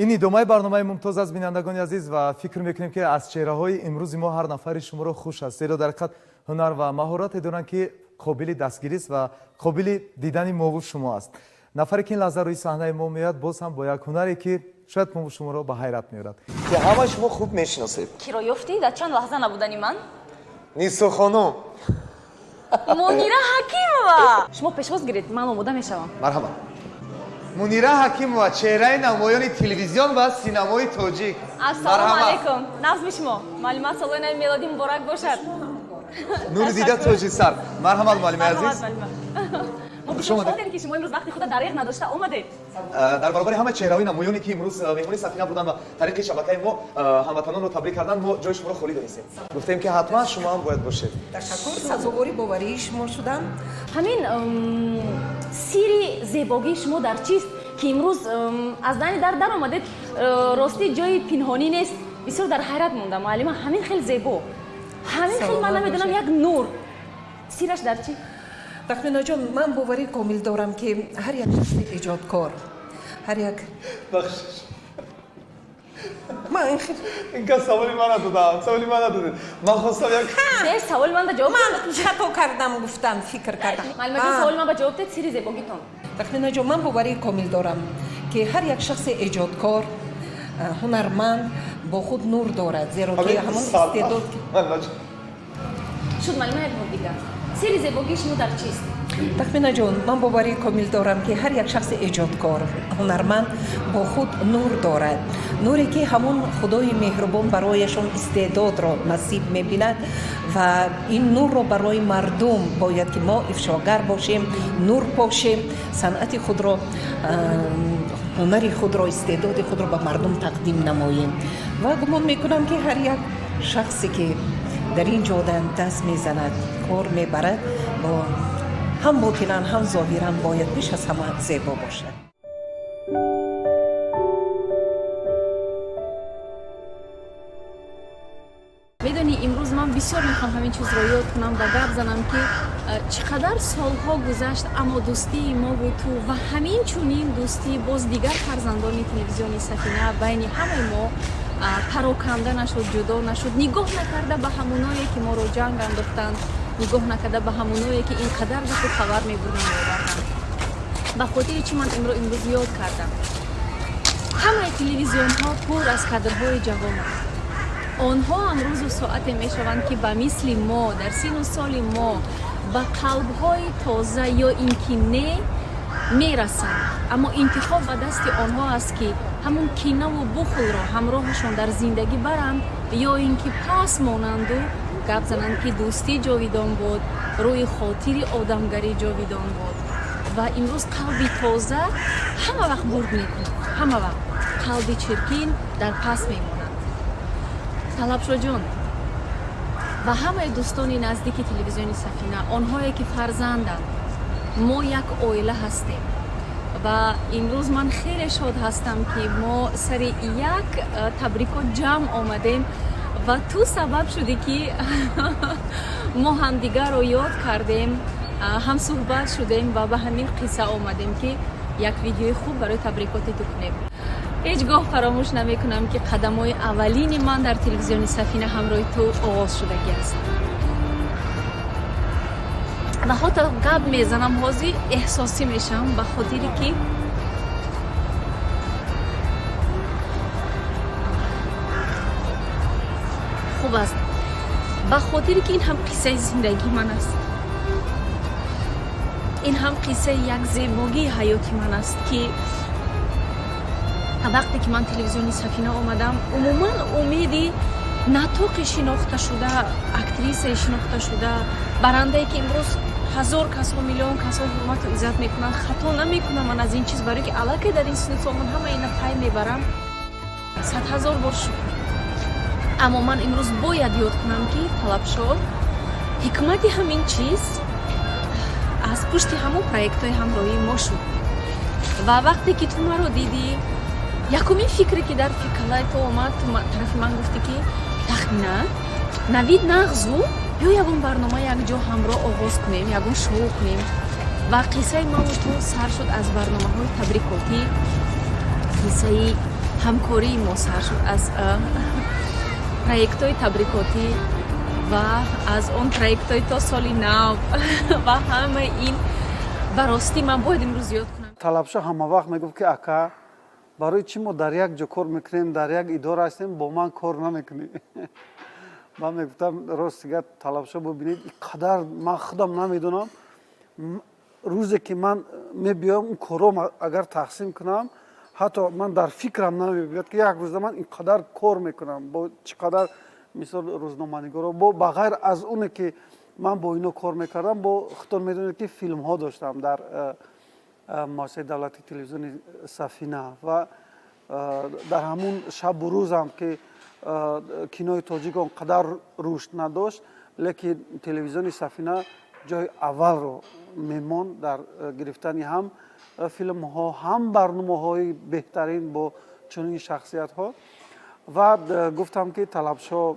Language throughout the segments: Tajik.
این ادامه برنامه ممتاز از بینندگان عزیز و فکر میکنیم که از چهره‌های امروز ما هر نفر شما را خوش است. زیرا در حقیقت هنر و مهارت دارند که قابل دستگیری است و قابل دیدن ما و شما است. نفری که این لحظه روی صحنه ما میاد باز هم با یک هنری که شاید ما و شما را به حیرت میارد که همه شما خوب میشناسید. کی را یافتی؟ در چند لحظه نبودنی من؟ نیسو خانم. منیره حکیمова. شما پیشواز گیرید، من آماده میشوم. مرحبا. منیره حکیمова، چهره نمایان تلویزیون و سینمای تاجیک. السلام علیکم. نظم شما. معلومات سالانه میلادی مبارک باشد. نور دیده تاجی سر. مرحبا معلم عزیز. شما دیدید که شما امروز وقتی خود دریغ نداشته اومدید. در برابر همه چهره‌های نمایانی که امروز مهمون سفینه بودن و طریق شبکه ما هموطنان رو تبریک کردن، ما جای شما رو خالی دانستیم. گفتیم که حتما شما هم باید باشید. تشکر، سزاواری باوری شما شدم. همین سیری زیبایی شما در چیست که امروز از دانی در آمدید؟ راستی جای پنهانی نیست. بسیار در حیرت موندم. معلم همین خیلی زیبا. همین خیلی من نمیدونم یک نور. سیرش در چی؟ تخمینا جان، من باوری کامل دارم که هر یک شخص ایجادکار، هر یک من این که سوالی من ندادم. سوالی من ندادم. من خواستم یک سوال من جواب من خطا کردم، گفتم فکر کردم. معلم سوال من به جواب داد سیری زیباییتون. تخمینا جان، من باوری کامل دارم که هر یک شخص ایجادکار، هنرمند با خود نور دارد، زیرا که همون استعداد شد. معلم یک دیگه سیری زیبایی شما در چیست؟ تخمینا جان، من باوری کامل دارم که هر یک شخص ایجادکار، هنرمند با خود نور دارد، نوری که همون خدای مهربان برایشان استعداد را نصیب می‌بیند و این نور را برای مردم باید که ما افشاگر باشیم، نور پاشیم، صنعت خود را، هنر خود را، استعداد خود را به مردم تقدیم نماییم. و گمان میکنم که هر یک شخصی که در این جاده دست میزند، کار میبرد، با هم باطناً هم ظاهراً باید بیش از همه زیبا باشد. میدونی امروز من بسیار میخوام همین چیز رو یاد کنم و گپ زنم که چقدر سالها گذشت اما دوستی ما و تو و همین چنین دوستی باز دیگر فرزندان تلویزیون سفینه بین همه ما پراکنده نشد، جدا نشد، نگاه نکرده به همونایی که ما رو جنگ انداختند، نگاه نکرده به همونایی که اینقدر به خود خبر میبردن میبردن. به خاطر چی من امروز یاد کردم همه تلویزیون ها پر از کادرهای جوان، آنها امروز و ساعت میشوند که به مثل ما در سن و سال ما به قلب‌های تازه یا اینکه نه میرسند، اما انتخاب به دست آنها است که همون کینه و بخل را همراهشان در زندگی برند یا اینکه پس مانند و گپ زنند که دوستی جاویدان بود، روی خاطر آدمگری جاویدان بود. و امروز قلبی تازه همه وقت برد میکنند، همه وقت قلبی چرکین در پس میمانند. طلبشو جان و همه دوستان نزدیک تلویزیون سفینه، آنهایی که فرزندند، ما یک عائله هستیم و امروز من خیلی شاد هستم که ما سر یک تبریکات جمع آمدیم و تو سبب شده که ما هم دیگر رو یاد کردیم، هم صحبت شدیم و به همین قصه آمدیم که یک ویدیوی خوب برای تبریکات تو کنیم. هیچگاه فراموش نمی کنم که قدم های اولین من در تلویزیون سفینه همراه تو آغاز شدگی است و حتی گپ میزنم حاضی احساسی میشم به خاطری که خوب است، به خاطری که این هم قصه زندگی من است، این هم قصه یک زیبایی حیاتی من است که وقتی که من تلویزیون سفینه آمدم عموما امیدی نطق شناخته شده، اکتریس شناخته شده، برنده که امروز هزار کسا، میلیون کسا حرمت و عزت میکنن، خطا نمیکنم من از این چیز، برای که علاقه در این سن سامون همه اینا پای میبرم 100,000 بار شد. اما من امروز باید یاد کنم که طلبشو حکمت همین چیز از پشت همون پروژه های همراهی ما شد و وقتی که تو ما رو دیدی یکمین فکری که در فکرهای تو آمد، تو طرف من گفتی که تخمینه نوید نغزو یا یکم برنامه یک جا همراه آغاز کنیم، یکم شروع کنیم و قصه ما و تو سر شد از برنامه های تبریکاتی، قصه ҳамкории мо сар шуд аз проектҳои табрикотӣ ва аз он проектҳои то соли нав ва ҳама ин ба ростӣ ман бояд имрӯз ёд кунам. талабшо ҳама вақт мегуфт ки ака барои чӣ мо дар як ҷо кор мекунем, дар як идора ҳастем, бо ман кор намекунем. ман мегуфтам ростига талабшо бубинед иқадар ман худам намедонам рӯзе ки ман мебиём ин кором агар тақсим кунам ҳатто ман дар фикрам намебиёд ки як рӯза ман инқадар кор мекунам бо чӣ қадар мисол рӯзноманигоро бо ба ғайр аз оне ки ман бо ино кор мекардам бо худтон медонед ки филмҳо доштам дар муассисаи давлати телевизиони сафина ва дар ҳамун шабу рӯзам ки кинои тоҷик он қадар рушд надошт лекин телевизиони сафина ҷои аввалро мемонд дар гирифтани ҳам филмҳо ҳам барномаҳои беҳтарин бо чунин шахсиятҳо ва гуфтам ки талабшо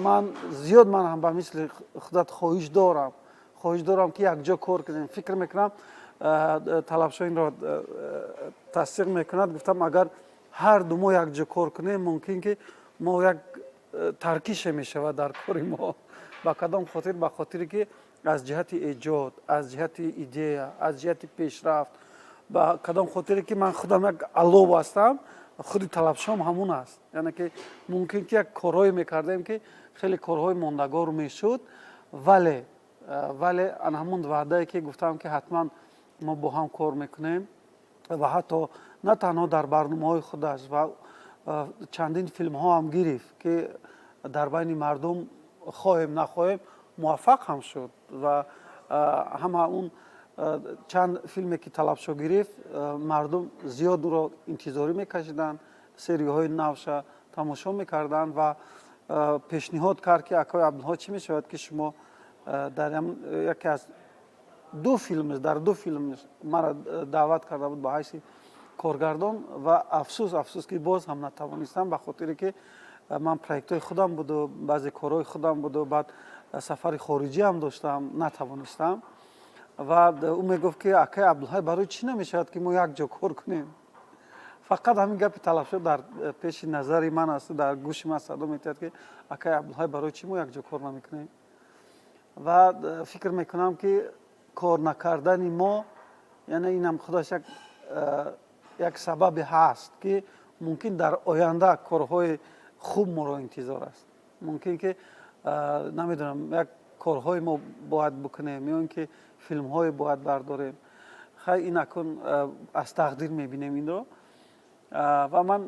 ман зиёд ман ҳам ба мисли худат хоҳиш дорам ки якҷо кор кунем фикр мекунам талабшо инро тасдиқ мекунад гуфтам агар ҳарду мо якҷо кор кунем мумкин ки мо як таркише мешавад дар кори мо ба кадом хотир ба хотире ки аз ҷиҳати эҷод аз ҷиҳати идея аз ҷиҳати пешрафт ба кадом хотире ки ман худам як алов ҳастам худи талабшом ҳамун аст яъне ки мумкин ки як корҳое мекардем ки хеле корҳои мондагор мешуд вале ан ҳамун ваъдае ки гуфтам ки ҳатман мо бо ҳам кор мекунем ва ҳатто на танҳо дар барномаҳои худаш ва чандин филмҳо ҳам гирифт ки дар байни мардум хоҳем нахоҳем муваффақ ҳам шуд ва ҳама он чанд филме ки талабшо гирифт мардум зиёд ӯро интизорӣ мекашиданд серияҳои навша тамошо мекарданд ва пешниҳод кард ки акои абдуллоҳ чӣ мешавад ки шумо дар яке аз дар ду филм мара даъват карда буд ба ҳайси коргардон ва афсус ки боз ҳам натавонистам ба хотире ки ман проектҳои худам буду баъзе корҳои худам буду баъд сафари хориҷӣ ҳам доштам натавонистам ва ӯ мегуфт ки акаи абдуллоҳ барои чӣ намешавад ки мо якҷо кор кунем фақат ҳамин гапи талабшо дар пеши назари ман аст дар гӯши ман садо метиҳад ки акаи абдуллоҳ барои чӣ мо якҷо кор намекунем ва фикр мекунам ки кор накардани мо яъне инам худаш як сабабе ҳаст ки мумкин дар оянда корҳои хуб моро интизор аст мумкин ки намедонам як корҳои мо бояд бикунем ё ин ки филмҳое бояд бардорем хай ин акун аз тақдир мебинем инро ва ман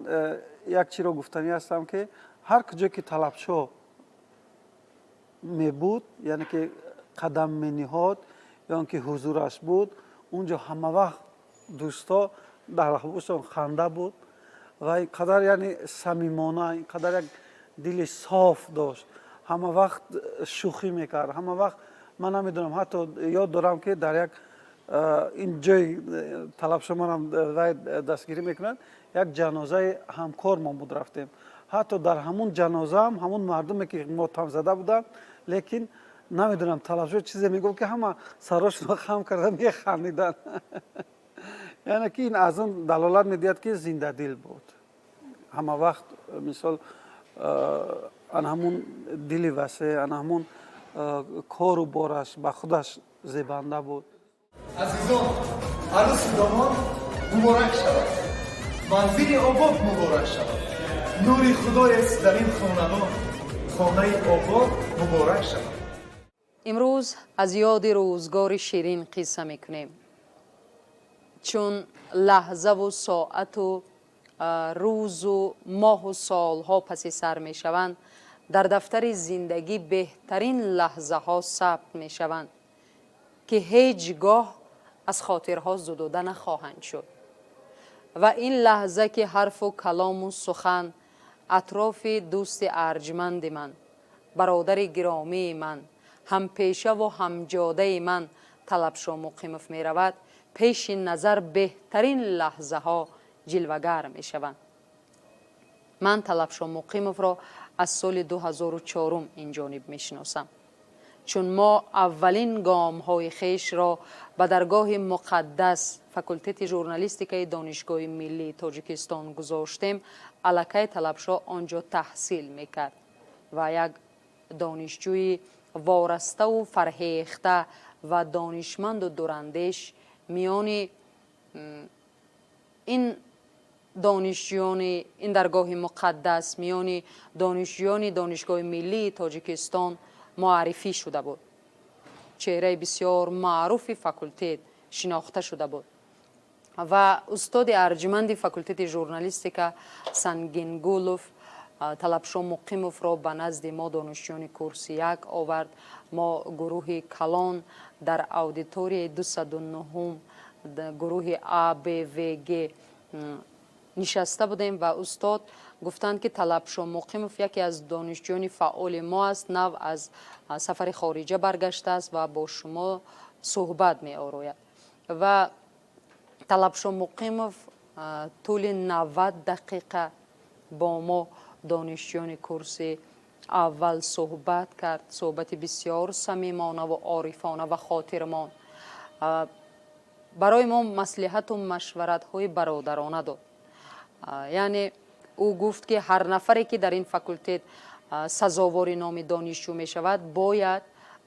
як чиро гуфтанӣ ҳастам ки ҳар куҷое ки талабшо мебуд яъне ки қадам мениҳод ё ин ки ҳузураш буд унҷо ҳамавақт дӯсто дар лабошон ханда буд ва ин қадар яъне самимона ин қадар як дили соф дошт ҳамавақт шӯхӣ мекард ҳамавақт ман намедонам ҳатто ёд дорам ки дар як ин ҷои талабшо манам вай дастгирӣ мекунад як ҷанозаи ҳамкормон рафтем ҳатто дар ҳамун ҷанозаам ҳамун мардуме ки мотамзада буданд лекин намедонам талабшо чизе мегуфт ки ҳама сарошонро хам карда механдиданд яъне ки ин аз он далолат медиҳад ки зиндадил буд ҳамавақт мисол ан ҳамун дили васеъ ан ҳамун кору бораш ба худаш зебанда буд азизон арӯси домод муборак шавад манзили обод муборак шавад нури худоест дар ин хонадон хонаи обод муборак шавад имрӯз аз ёди рӯзгори ширин қисса мекунем чун лаҳзаву соату рӯзу моҳу солҳо паси сар мешаванд дар дафтари зиндагӣ беҳтарин лаҳзаҳо сабт мешаванд ки ҳеҷ гоҳ аз хотирҳо зудода нахоҳанд шуд ва ин лаҳза ки ҳарфу калому сухан атрофи дӯсти арҷманди ман бародари гиромии ман ҳампешаву ҳамҷодаи ман талабшо муқимов меравад пеши назар беҳтарин лаҳзаҳо ҷилвагар мешаванд ман талабшо муқимовро аз соли 2004 инҷониб мешиносам چون ما اولین گام های خیش را به درگاه مقدس فاکولته ژورنالیستیک دانشگاه ملی تاجیکستان گذاشتیم. الکی طلبشا آنجا تحصیل میکرد و یک دانشجوی وارسته و فرهیخته و دانشمند و دوراندیش میان این دانشجویان این درگاه مقدس، میان دانشجویان دانشگاه ملی تاجیکستان معرفی شده بود. چهره بسیار معروف فاکولته شناخته شده بود و استاد ارجمند فاکولته ژورنالیستیک سنگینگولوف طلبشا مقیموف را به نزد ما دانشجویان کورس یک آورد. ما گروه کلان در اودیتوری 209 گروه A B V G نشسته بودیم و استاد گفتند که طلبشا مقیموف یکی از دانشجویان فعال ما است، نو از سفر خارجه برگشته است و با شما صحبت می آراید. و طلبشا مقیموف طول 90 دقیقه با ما دانشجویان کورس اول صحبت کرد، صحبت بسیار صمیمانه و عارفانه و خاطرمان. برای ما مصلحت و مشورت های برادرانه داد. یعنی او گفت که هر نفری که در این فاکولته سزاوار نام دانشجو می شود باید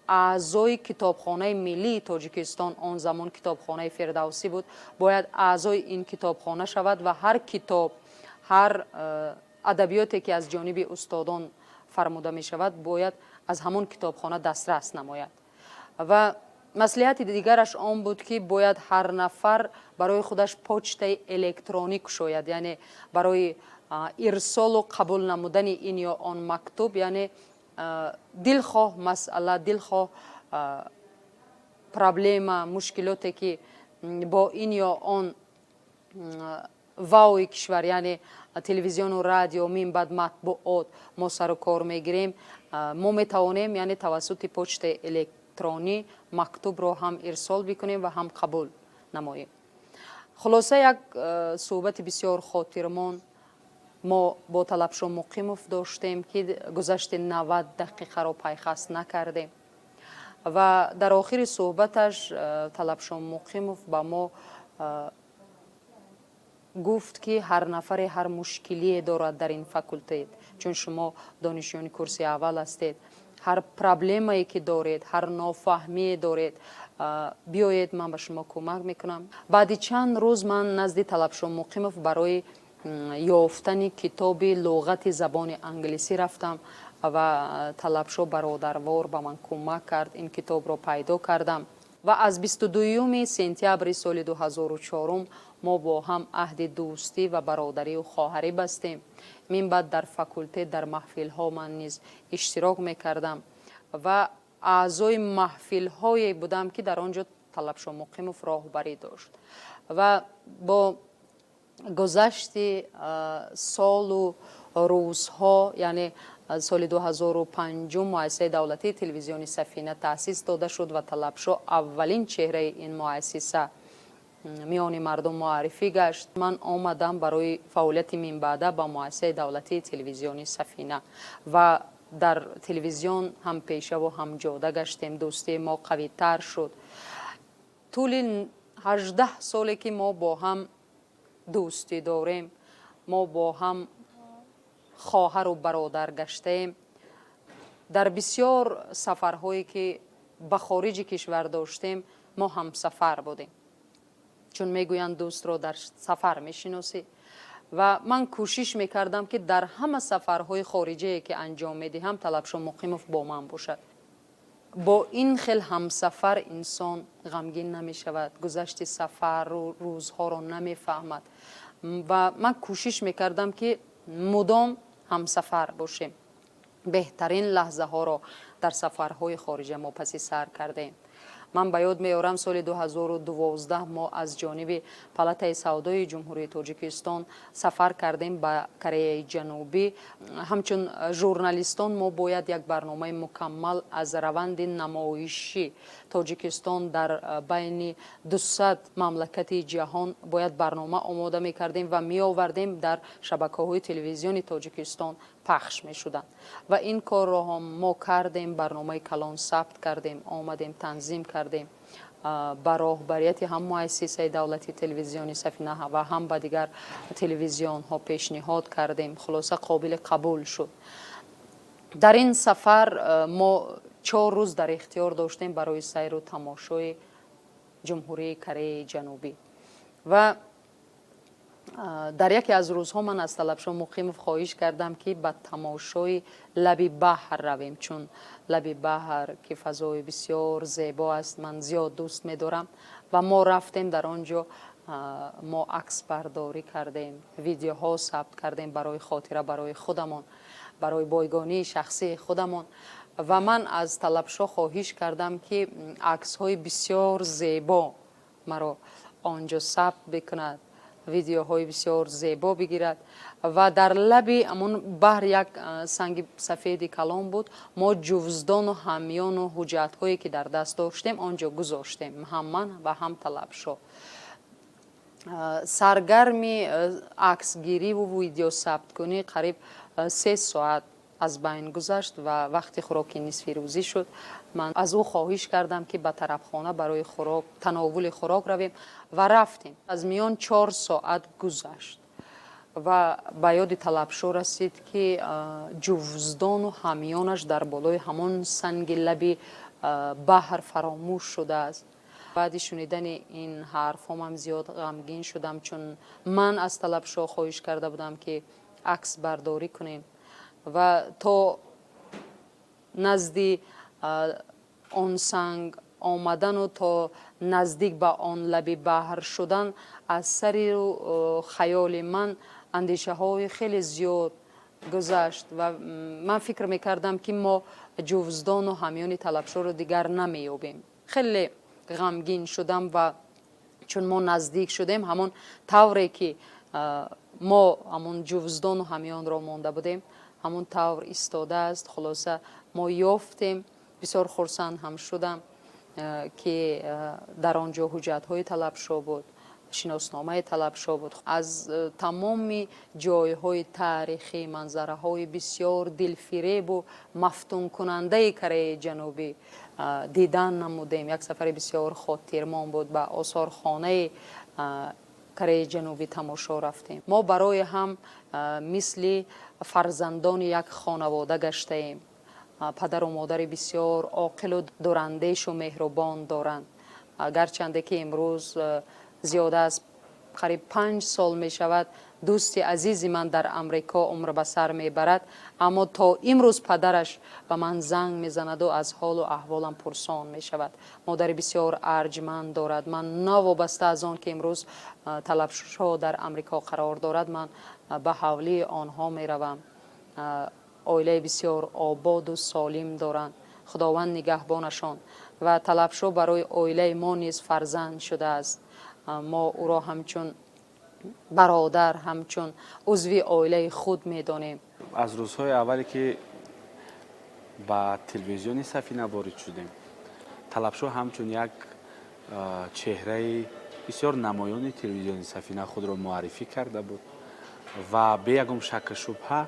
اعضای کتابخانه ملی تاجیکستان، آن زمان کتابخانه فردوسی بود، باید اعضای این کتابخانه شود و هر کتاب، هر ادبیاتی که از جانب استادان فرموده می شود باید از همان کتابخانه دسترس نماید. و مصلحت دیگرش آن بود که باید هر نفر برای خودش پوچت الکترونیک شاید، یعنی برای ارسال و قبول نمودن این یا آن مکتوب، یعنی دلخواه مسئله، دلخواه پرابلم، مشکلاتی که با این یا آن واوی کشور، یعنی تلویزیون و رادیو، من بعد مطبوعات ما سر و کار میگیریم، ما میتوانیم یعنی توسط پوچت الکترونی مکتوب رو هم ارسال بکنیم و هم قبول نماییم. خلاصه یک صحبت بسیار خاطرمان ما با طلبشا مقیموف داشتیم که گذشت 90 دقیقه رو پیخست نکردیم و در آخر صحبتش طلبشا مقیموف با ما گفت که هر نفر هر مشکلی دارد در این فاکولته، چون شما دانشجویان کورس اول هستید، هر پرابلمی که دارید، هر نافهمی دارید، بیایید من به شما کمک میکنم. بعد چند روز من نزد طلبشا مقیموف برای یافتن کتاب لغت زبان انگلیسی رفتم و طلبشا برادروار به من کمک کرد، این کتاب را پیدا کردم و از 22 سپتامبر سال 2004 ما با هم عهد دوستی و برادری و خواهری بستیم. من بعد در فاکولته در محفل ها من نیز اشتراک میکردم و اعضای محفل هایی بودم که در آنجا طلبشا مقیموف راهبری داشت و با گذشت سال و روزها، یعنی سال 2005 مؤسسه دولتی تلویزیون سفینه تأسیس داده شد و طلبشا اولین چهره این مؤسسه میان مردم معرفی گشت. من آمدم برای فعالیت من بعده با مؤسسه دولتی تلویزیون سفینه و در تلویزیون هم پیشه و هم جاده گشتیم، دوستی ما قوی تر شد. طول 18 سالی که ما با هم دوستی داریم، ما با هم خواهر و برادر گشتیم. در بسیار سفرهایی که به خارج کشور داشتیم ما هم سفر بودیم، چون میگویند دوست رو در سفر میشناسی و من کوشش میکردم که در همه سفرهای خارجی که انجام میدهم طلبشا مقیموف با من باشد. با این خیل همسفر انسان غمگین نمی شود، گذشت سفر و روزها رو نمی فهمد و من کوشش میکردم که مدام همسفر باشیم. بهترین لحظه ها رو در سفرهای خارجی ما پس سر کردیم. من به یاد میارم سال 2012 ما از جانب پالاتای سودای جمهوری تاجیکستان سفر کردیم به کره جنوبی. همچون ژورنالیستان ما باید یک برنامه مکمل از روند نمایشی تاجیکستان در بین 200 مملکت جهان باید برنامه آماده میکردیم و می آوردیم در شبکه‌های تلویزیون تاجیکستان پخش می شدند و این کار را هم ما کردیم. برنامه کلان ثبت کردیم، آمدیم تنظیم کردیم، با راهبریت هم مؤسسه دولتی تلویزیونی سفینه و هم با دیگر تلویزیون ها پیشنهاد کردیم. خلاصه قابل قبول شد. در این سفر ما 4 روز در اختیار داشتیم برای سیر و تماشای جمهوری کره جنوبی و در یکی از روزها من از طلبشاه مقیمov خواهش کردم که به تماشای لب بحر رویم، چون لب بحر که فضای بسیار زیبا است من زیاد دوست می‌دارم و ما رفتیم در آنجا. ما عکس برداری کردیم، ویدیوها ثبت کردیم برای خاطره، برای خودمان، برای بایگانی شخصی خودمان و من از طلبشاه خواهش کردم که عکس‌های بسیار زیبا مرا آنجا ثبت بکند، ویدیوهای بسیار زیبا بگیرد و در لب امون بحر یک سنگ سفید کلان بود. ما جوزدان و همیان و حجت هایی که در دست داشتیم آنجا گذاشتیم، هم من و هم طلبشاه. سرگرمی عکس گیری و ویدیو ثبت کنی قریب 3 ساعت از بین گذشت و وقتی خوراک نصف روزی شد من از او خواهش کردم که به طرفخانه برای خوراک تناول خوراک رویم و رفتیم. از میان 4 ساعت گذشت و به یاد طلبشاه رسید که جوزدان و همیانش در بالای همان سنگ لب بحر فراموش شده است. بعد شنیدن این حرف هم زیاد غمگین شدم، چون من از طلبشاه خواهش کرده بودم که عکس برداری کنیم و تا نزدی آن سنگ آمدن و تا نزدیک به آن لب بحر شدن از سر خیال من اندیشه های خیلی زیاد گذشت و من فکر میکردم که ما جوزدان و همیان طلبشاه رو دیگر نمیابیم. خیلی غمگین شدم و چون ما نزدیک شدیم همون طوری که ما همون جوزدان و همیان را مانده بودیم همون طور ایستاده است. خلاصه ما یافتیم، بسیار خرسند هم شدم که در آنجا حجت های طلبشاه بود، شناسنامه طلبشاه بود. از تمام جایهای تاریخی، منظره های بسیار دلفریب و مفتون کننده کره جنوبی دیدن نمودیم. یک سفر بسیار خاطرمان بود. به آثار خانه کره جنوبی تماشا رفتیم. ما برای هم مثل فرزندان یک خانواده گشته ایم. پدر و مادر بسیار عاقل و دوراندیش و مهربان دارند. گرچنده که امروز زیاده از قریب 5 سال می شود دوست عزیزی من در امریکا عمر به سر می برد، اما تا امروز پدرش به من زنگ می زند و از حال و احوالم پرسان می شود. مادر بسیار ارجمند دارد. من نوابسته از آن که امروز طلبشاه در امریکا قرار دارد من به حوالی آنها می روم. عائله بسیار آباد و سالم دارند. خداوند نگهبانشان و طلبشاه برای عائله ما نیز فرزند شده است. ما او را همچون برادر، همچون عضوی عائله خود می‌دانیم. از روزهای اولی که با تلویزیون سفینه وارد شدیم، طلبشاه همچون یک چهره بسیار نمایان تلویزیون سفینه خود را معرفی کرده بود و به یکم شک شبهه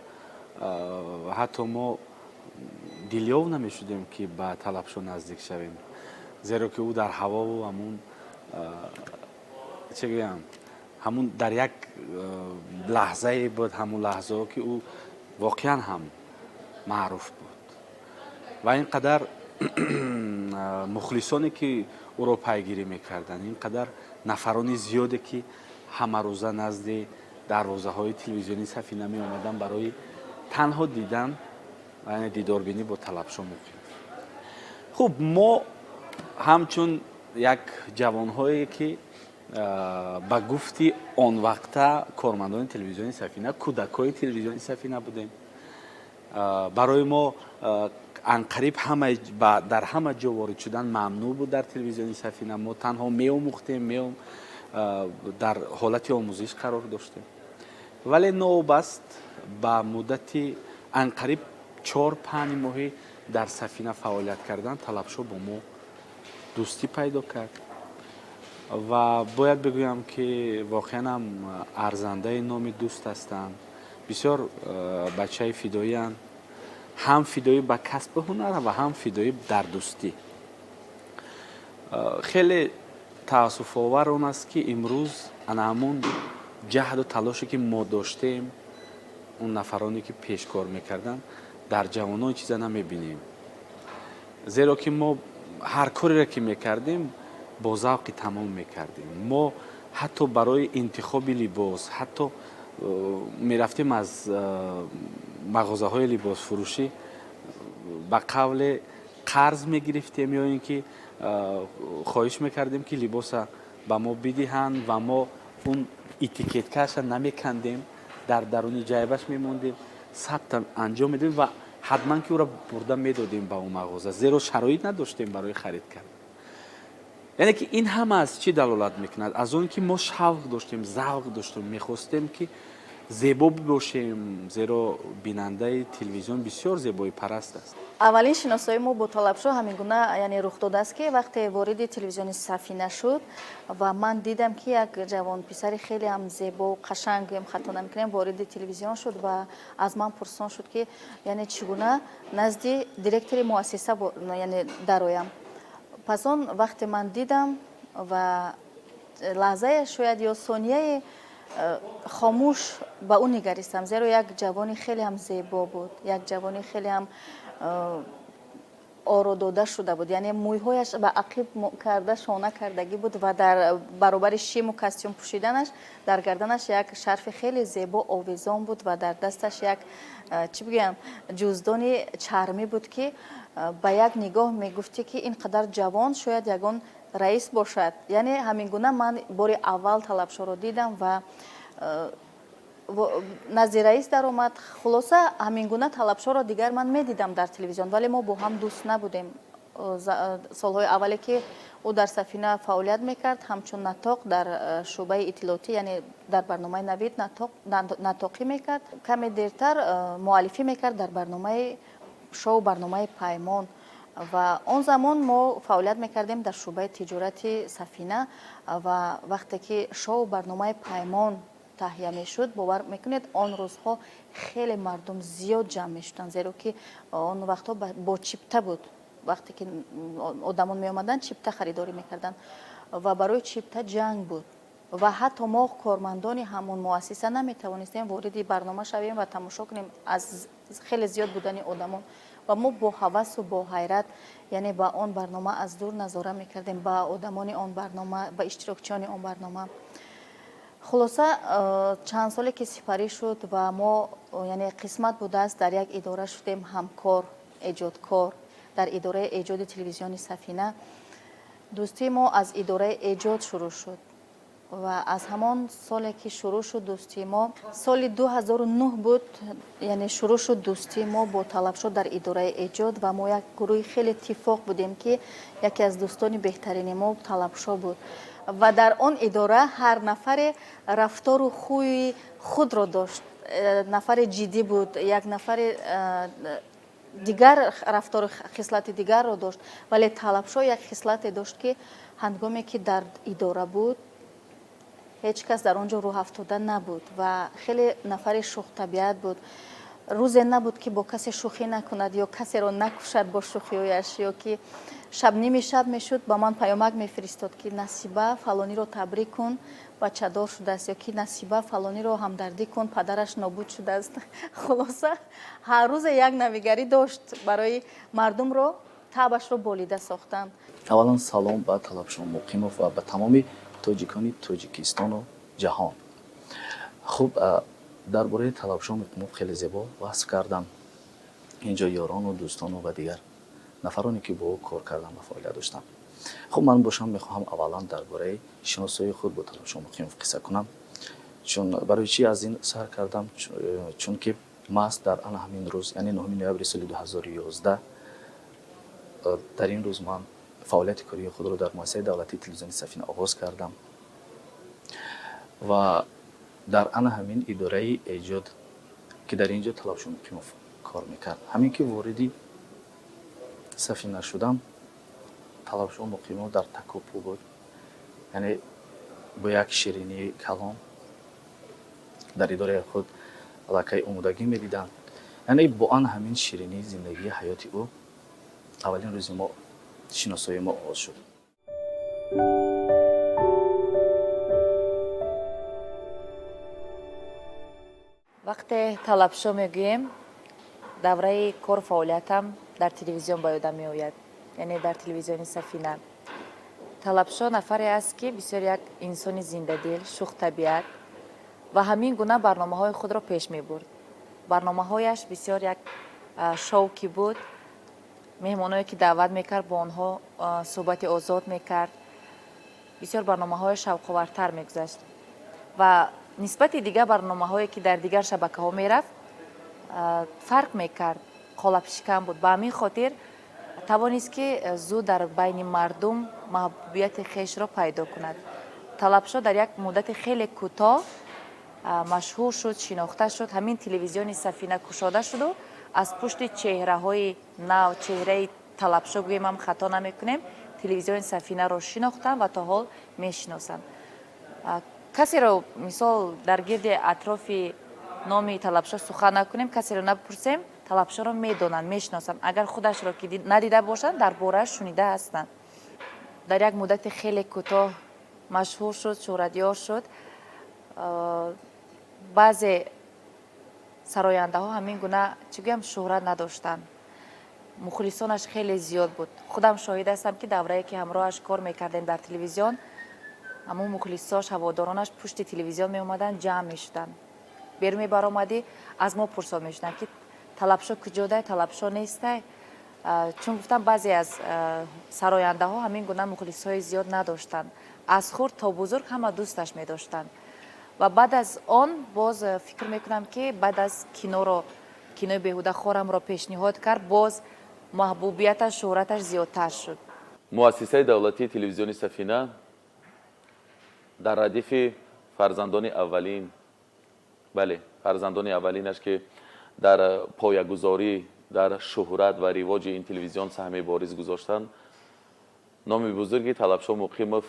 حتی ما دیلیو نمی‌شدیم که به طلبشاه نزدیک شویم، زیرا که او در هوا و همون در یک لحظه بود، همون لحظه که او واقعا هم معروف بود و اینقدر مخلصانی که او را پیگیری میکردن، اینقدر نفران زیاده که همه روزه نزد دروازه های تلویزیونی سفینه می آمدن برای تنها دیدن و دیداربینی با طلبشاه مقیمov. خب ما همچون یک جوانهایی که با گفتی آن وقته کارمندان تلویزیون سفینه، کودکای تلویزیون سفینه بودیم. برای ما انقریب همه در همه جا وارد شدن ممنوع بود. در تلویزیون سفینه ما تنها می‌آموختیم، در حالت آموزش قرار داشتیم. ولی نوبست با مدت انقریب 4-5 ماهی در سفینه فعالیت کردن طلبشاه با ما دوستی پیدا کرد و باید بگویم که واقعا هم ارزنده نام دوست هستند бисёр бачаи фидоиянд, ҳам фидоӣ ба касби ҳунар ва ҳам фидоӣ дар дӯстӣ. хеле таассуфовар он аст ки имрӯз ана ҳамун ҷаҳду талоше ки мо доштем, он нафароне ки пешкор мекарданд, дар ҷавонон чиза намебинем. зеро ки мо ҳар кореро ки мекардем бо завқи тамом мекардем. мо ҳатто барои интихоби либос, ҳатто мерафтем аз мағозаҳои либосфурӯшӣ ба қавле қарз мегирифтем ё ин ки хоҳиш мекардем ки либоса ба мо бидиҳанд ва мо он этикеткааша намекандем, дар даруни ҷайбаш мемондем, сабта анҷом медем ва ҳатман ки ӯро бурда медодем ба он мағоза, зеро шароит надоштем барои харид кардан. яъне ки ин ҳама аз чӣ далолат мекунад? Аз он ки мо шавқ доштем, завқ доштем, мехостем ки зебо бошем, зеро бинандаи телевизион бисёр зебоипараст аст. аввалин шиносоии мо бо талабшо ҳамин гуна яъне рух додааст ки вақте вориди телевизиони Сафина шуд ва ман дидам ки як ҷавонписари хелеам зебо қашангем хато намекунем вориди телевизион шуд ва аз ман пурсон шуд ки яъне чӣ гуна назди директори муассиса яъне дароям. пас он вақте ман дидам ва лаҳзае шояд ё сонияе хомӯш ба ӯ нигаристам, зеро як ҷавони хелеам зебо буд, як ҷавони хелеам ородода шуда буд, яъне мӯйҳояш ба ақиб карда шона кардагӣ буд ва дар баробари шиму костюм пӯшиданаш дар гарданаш як шарфи хеле зебо овезон буд ва дар дасташ як чӣ бигӯям ҷуздони чармӣ буд ки ба як нигоҳ мегуфтӣ ки ин қадар ҷавон шояд ягон раис бошад. яъне ҳамин гуна ман бори аввал талабшоро дидам ва назди раис даромад. хулоса ҳамин гуна талабшоро дигар ман медидам дар телевизион, вале мо бо ҳам дӯст набудем. солҳои аввале ки ӯ дар Сафина фаъолият мекард ҳамчун натоқ дар шӯъбаи иттилоотӣ, яъне дар барномаи навид натоқӣ мекард, каме дертар муаллифӣ мекард дар барномаи шоу барномаи Паймон ва он замон мо фаъолият мекардем дар шӯъбаи тиҷорати Сафина ва вақте ки шоу барномаи Паймон таҳия мешуд, бовар мекунед он рӯзҳо хеле мардум зиёд ҷамъ мешуданд, зеро ки он вақтҳо бо чипта буд. вақте ки одамон меомаданд чипта харидорӣ мекарданд ва барои чипта ҷанг буд ва ҳатто мо кормандони ҳамон муассиса наметавонистем вориди барнома шавем ва тамошо кунем аз хеле зиёд будани одамон ва мо бо ҳавасу бо ҳайрат яъне ба он барнома аз дур назора мекардем, ба одамони он барнома, ба иштирокчиёни он барнома. хулоса чанд соле ки сипарӣ шуд ва мо яъне қисмат будааст дар як идора шудем ҳамкор, эҷодкор дар идораи эҷоди телевизиони Сафина. дӯстии мо аз идораи эҷод шурӯъ шуд ва аз ҳамон соле ки шурӯъ шуд дӯстии мо, соли 2009 буд, яъне шурӯъ шуд дӯстии мо бо талабшо дар идораи эҷод ва мо як гурӯҳи хеле иттифоқ будем ки яке аз дӯстони беҳтарини мо талабшо буд ва дар он идора ҳар нафаре рафтору хӯи худро дошт. нафаре ҷиддӣ буд, як нафаре дигар рафтору хислати дигарро дошт, вале талабшо як хислате дошт ки ҳангоме ки дар идора буд ҳеҷ кас дар он ҷо рӯҳ афтода набуд ва хеле нафари шухтабиат буд. рӯзе набуд ки бо касе шӯхӣ накунад ё касеро накушад бо шӯхиҳояш, ё ки шабними шаб мешуд ба ман паёмак мефиристод ки насиба фалониро табрик кун, бачадор шудааст, ё ки насиба фалониро ҳамдардӣ кун, падараш нобуд шудааст. хулоса ҳар рӯзе як навигарӣ дошт барои мардумро таъбашро болида сохтан. аввалан салом ба Талабшо Муқимов ва ба тамоми тоҷикони Тоҷикистону ҷаҳон. хуб, дар бораи Талабшо Муқимов хеле зебо васф кардан. инҷо ёрону дӯстону ва дигар нафароне ки бо ӯ кор кардан ва фаъолият доштанд. хуб, ман бошам мехоҳам аввалан дар бораи шиносоии худ бо Талабшо Муқимов қисса кунам. чун барои чӣ аз ин сар кардам? чунки маст дар ана ҳамин рӯз, яъне 9 ноябри соли 2011 дар ин рӯз ман фаъолияти кории худро дар муассисаи давлатии телевизиони Сафина оғоз кардам ва дар ана ҳамин идораи эҷод ки дар ин ҷо Талабшо Муқимов кор мекард. ҳамин ки вориди Сафина шудам, Талабшо Муқимов дар такоппу буд, яъне бо як ширинии калон дар идораи худ аллакай омодагӣ медиданд. яъне бо ан ҳамин ширинии зиндагии ҳаёти ӯ аввалин рӯзи мо шиносоии мо оғоз шуд. вақте талабшо мегӯем давраи кор фаъолиятам дар телевизион ба ёдам меояд, яъне дар телевизиони Сафина. талабшо нафаре аст ки бисёр як инсони зиндадил, шухтабиат ва ҳамин гуна барномаҳои худро пеш мебурд. барномаҳояш бисёр як шовқӣ буд. меҳмоное ки даъват мекард бо онҳо суҳбати озод мекард. бисёр барномаҳои шавқовартар мегузашт ва нисбати дигар барномаҳое ки дар дигар шабакаҳо мерафт фарқ мекард, қолабшикан буд. ба ҳамин хотир тавонист ки зуд дар байни мардум маҳбубияти хешро пайдо кунад. талабшо дар як муддати хеле кӯтоҳ машҳур шуд, шинохта шуд. ҳамин телевизиони Сафина кушода шуду аз пушти чеҳраҳои нав, чеҳраи талабшо гӯем ҳам хато намекунем, телевизиони Сафинаро шинохтанд ва то ҳол мешиносанд. касеро мисол дар гирди атрофи номи талабшо сухан накунем, касеро напурсем, талабшоро медонанд, мешиносанд. агар худашро ки надида бошанд, дар борааш шунида ҳастанд. дар як муддати хеле кӯтоҳ машҳур шуд, шӯҳратёр шуд. баъзе сарояндаҳо ҳамин гуна чӣ гӯям шӯҳрат надоштанд. мухлисонаш хеле зиёд буд. худам шоҳид ҳастам ки даврае ки ҳамроҳаш кор мекардем дар телевизион, ҳамон мухлисош, ҳаводоронаш пушти телевизион меомаданд, ҷамъ мешуданд. беруме баромадӣ аз мо пурсод мешуданд ки талабшо куҷодай, талабшо нестай. чун гуфтам баъзе аз сарояндаҳо ҳамин гуна мухлисҳои зиёд надоштанд. аз хурд то бузург ҳама дӯсташ медоштанд. ва баъд аз он боз фикр мекунам ки баъд аз кинои беҳудахорамро пешниҳод кард, боз маҳбубияташ, шӯҳраташ зиёдтар шуд. муассисаи давлатии телевизиони Сафина дар радифи фарзандони аввалин, бале, фарзандони аввалинаш ки дар поягузорӣ, дар шӯҳрат ва ривоҷи ин телевизион саҳми бориз гузоштанд, номи бузурги Талабшо Муқимов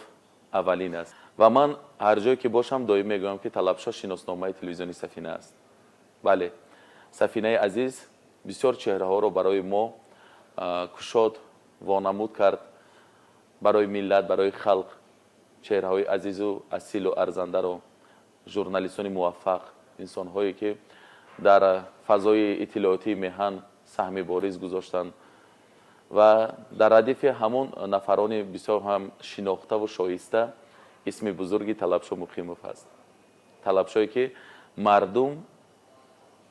аввалин аст. ва ман ҳар ҷое ки бошам доим мегӯям ки Талабшо шиносномаи телевизиони Сафина аст. бале, Сафинаи азиз бисёр чеҳраҳоро барои мо кушод, вонамуд кард, барои миллат, барои халқ чеҳраҳои азизу асилу арзандаро, журналистони муваффақ, инсонҳое ки дар фазои иттилоотии меҳан саҳми бориз гузоштанд ва дар радифи ҳамон нафарони бисёр ҳам шинохтаву шоиста исми бузурги Талабшо Муқимов аст. Талабшое ки мардум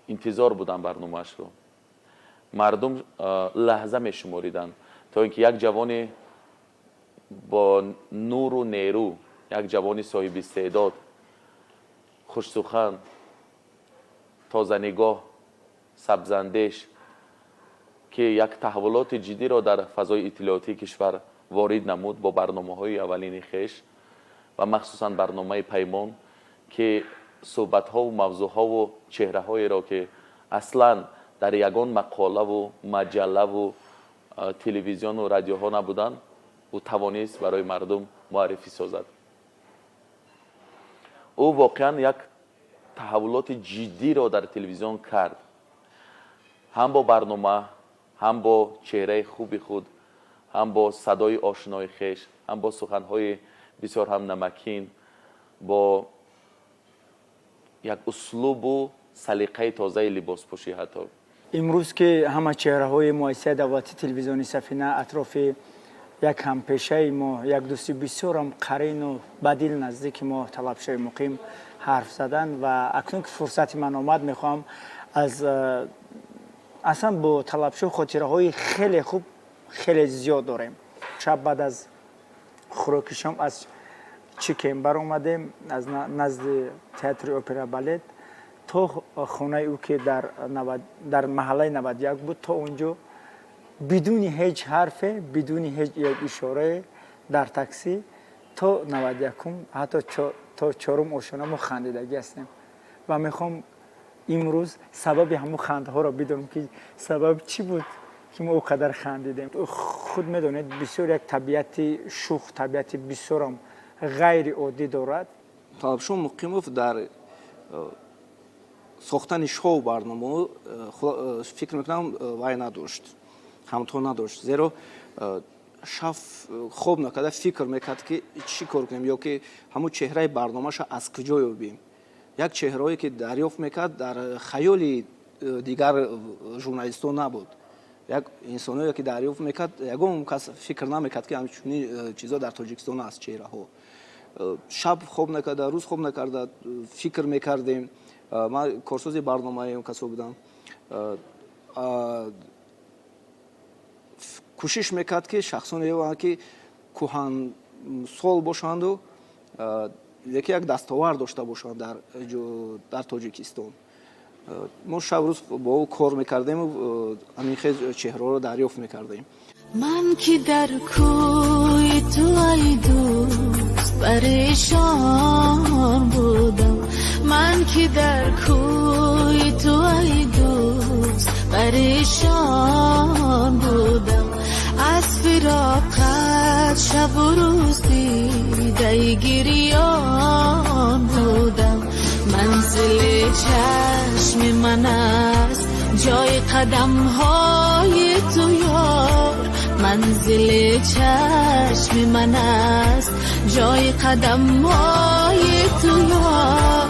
интизор буданд барномаашро. мардум лаҳза мешумориданд то ин ки як ҷавони бо нуру нерӯ, як ҷавони соҳиби истеъдод, хушсухан, тозанигоҳ, сабзандеш ки як таҳаввулоти ҷиддиро дар фазои иттилоотии кишвар ворид намуд бо барномаҳои аввалини хеш ва махсусан барномаи Паймон ки суҳбатҳову мавзӯъҳову чеҳраҳоеро ки аслан дар ягон мақолаву маҷаллаву телевизиону радиоҳо набуданд, ӯ тавонист барои мардум муаррифӣ созад. ӯ воқеан як таҳаввулоти ҷиддиро дар телевизион кард. ҳам бо барнома, ҳам бо чеҳраи хуби худ, ҳам бо садои ошнои хеш, ҳам бо суханҳои бисёр ҳам намакин, бо як услубу салиқаи тозаи либоспӯшӣ. ҳатто имрӯз ки ҳама чеҳраҳои муассисаи давлатии телевизиони Сафина атрофи як ҳампешаи мо, як дӯсти бисёрам қарину бадил наздики мо Талабшои Муқим ҳарф заданд ва акнун ки фурсати ман омад, мехоҳам аслан бо Талабшо хотираҳои хеле хуб, хеле зиёд дорем. шаб баъд аз хӯроки шом аз Чикен баромадем, аз назди театри опера балет то хонаи ӯ ки дар маҳаллаи 91 буд, то онҷо бидуни ҳеҷ ҳарфе, бидуни ҳеҷ як ишорае дар такси то 91 ҳатто то 4 ошона мо хандидагӣ ҳастем ва мехоҳам имрӯз сабаби ҳамон хандаҳоро бидонам ки сабаб чӣ буд ки мо ӯ қадар хандидем. худ медонед бисёр як табиати шух, табиати бисёрам ғайриоддӣ дорад. Талабшо Муқимов дар сохтани шоу барнома фикр мекунам вай надошт, ҳамто надошт. Зеро шаф хоб накарда фикр мекард ки чӣ кор кунем ё ки ҳамун чеҳраи барномаша аз куҷо ёбем. Як чеҳрое ки дарёфт мекард дар хаёли дигар журналистон набуд. Як инсоное ки дарёфт мекард, ягон кас фикр намекард ки ҳамчунин чизо дар Тоҷикистон аст чеҳраҳо. Шаб хоб накарда, рӯз хоб накарда, фикр мекардем. Ман корсози барномаи он касо будам. кӯшиш мекард ки шахсоне ки кӯҳансол бошанду леки як дастовар дошта бошанд дар Тоҷикистон. мо шабрӯз бо ӯ кор мекардему ҳамин хез чеҳраро дарёфт мекардем. من که در کوی تو ای دوست پریشان بودم من که در کوی تو ای دوست پریشان بودم از فراقت شب و روز دیده گریان بودم منزل چشم من است جای قدم های تو یار منزل چشم من است جای قدم های تو یار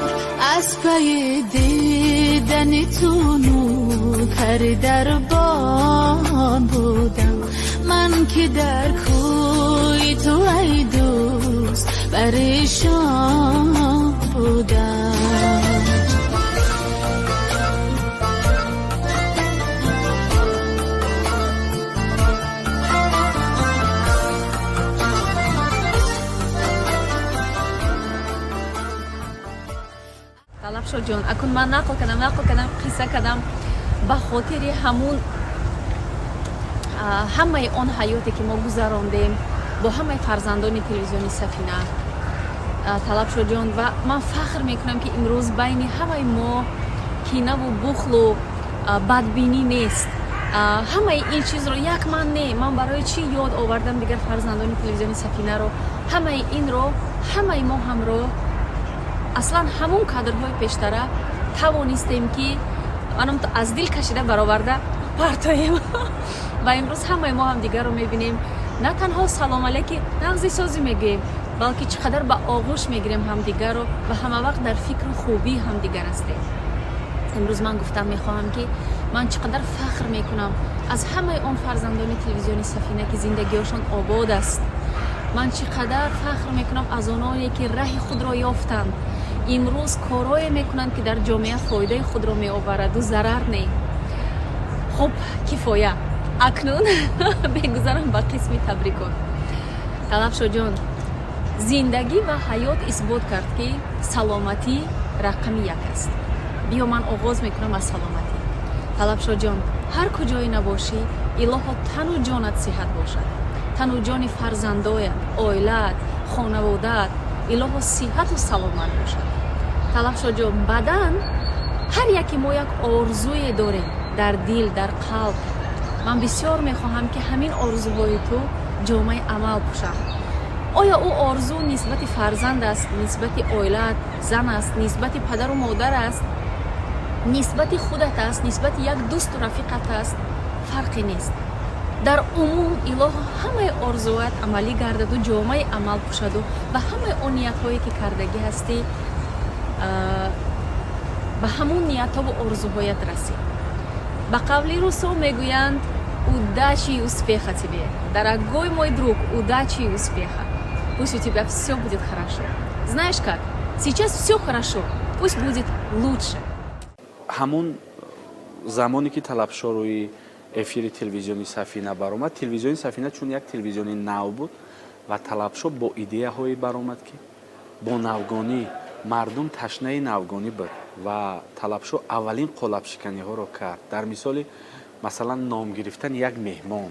از پی دیدن تو نوکر دربان بودم من که در کوی تو ای دوست پریشان بودم. талабшо ҷон, акун ман нақл кардам қисса кардам ба хотири ҳамаи он ҳаёте ки мо гузарондем бо ҳамаи фарзандони телевизиони Сафина. талабшо ҷон, ва ман фахр мекунам ки имрӯз байни ҳамаи мо кинаву бухлу бадбинӣ нест. ҳамаи ин чизро як ман не, ман барои чӣ ёд овардам дигар фарзандони телевизиони Сафинаро, ҳамаи инро ҳамаи мо ҳамро аслан ҳамун кадрҳои пештара тавонистем ки манам аз дил кашида бароварда партоем ва имрӯз ҳамаи мо ҳамдигарро мебинем, на танҳо салом алейки нағзисозӣ мегӯем, балки чӣ қадар ба оғӯш мегирем ҳамдигарро ва ҳамавақт дар фикру хубии ҳамдигар ҳастем. имрӯз ман гуфтам мехоҳам ки ман чӣ қадар фахр мекунам аз ҳамаи он фарзандони телевизиони Сафина ки зиндагиҳошон обод аст. ман чӣ қадар фахр мекунам аз ононе ки раҳи худро ёфтанд, имрӯз корое мекунанд ки дар ҷомеа фоидаи худро меовараду зарар не. хуб, кифоя. акнун мегузарам ба қисми табрикот. талабшо ҷон, зиндагӣ ва ҳаёт исбот кард ки саломатӣ рақами як аст. биё ман оғоз мекунам аз саломатӣ. талабшо ҷон, ҳар куҷое набошӣ, илоҳо тану ҷонат сиҳат бошад, тану ҷони фарзандоят, оилаат, хонаводаат илоҳо сиҳату саломат бошад. талабшо ҷон, баъдан ҳар яке мо як орзуе дорем дар дил, дар қалб. ман бисёр мехоҳам ки ҳамин орзуҳои ту ҷомаи амал пӯшанд. оя ӯ орзу нисбати фарзанд аст, нисбати оилаат, зан аст, нисбати падару модар аст, нисбати худат аст, нисбати як дӯсту рафиқат аст, фарқе нест. дар умум илоҳо ҳамаи орзуат амалӣ гардаду ҷомаи амал пӯшаду ва ҳамаи он ниятҳое ки кардагӣ ҳастӣ ба ҳамун ниятҳову орзуҳоят расӣ. ба қавли русо мегӯянд удачи успеха тебе. Дорогой мой друг, удачи и успеха. Пусть у тебя все будет хорошо. Знаешь как? Сейчас все хорошо. Пусть будет лучше. ҳамун замоне ки талабшо рӯи эфири телевизиони Сафина баромад, телевизиони Сафина чун як телевизиони нав буд ва талабшо бо идеяҳое баромад ки бо навгонӣ мардум ташнаи навгонӣ буд ва талабшо аввалин қолабшиканиҳоро кард. дар мисоли масалан ном гирифтани як меҳмон,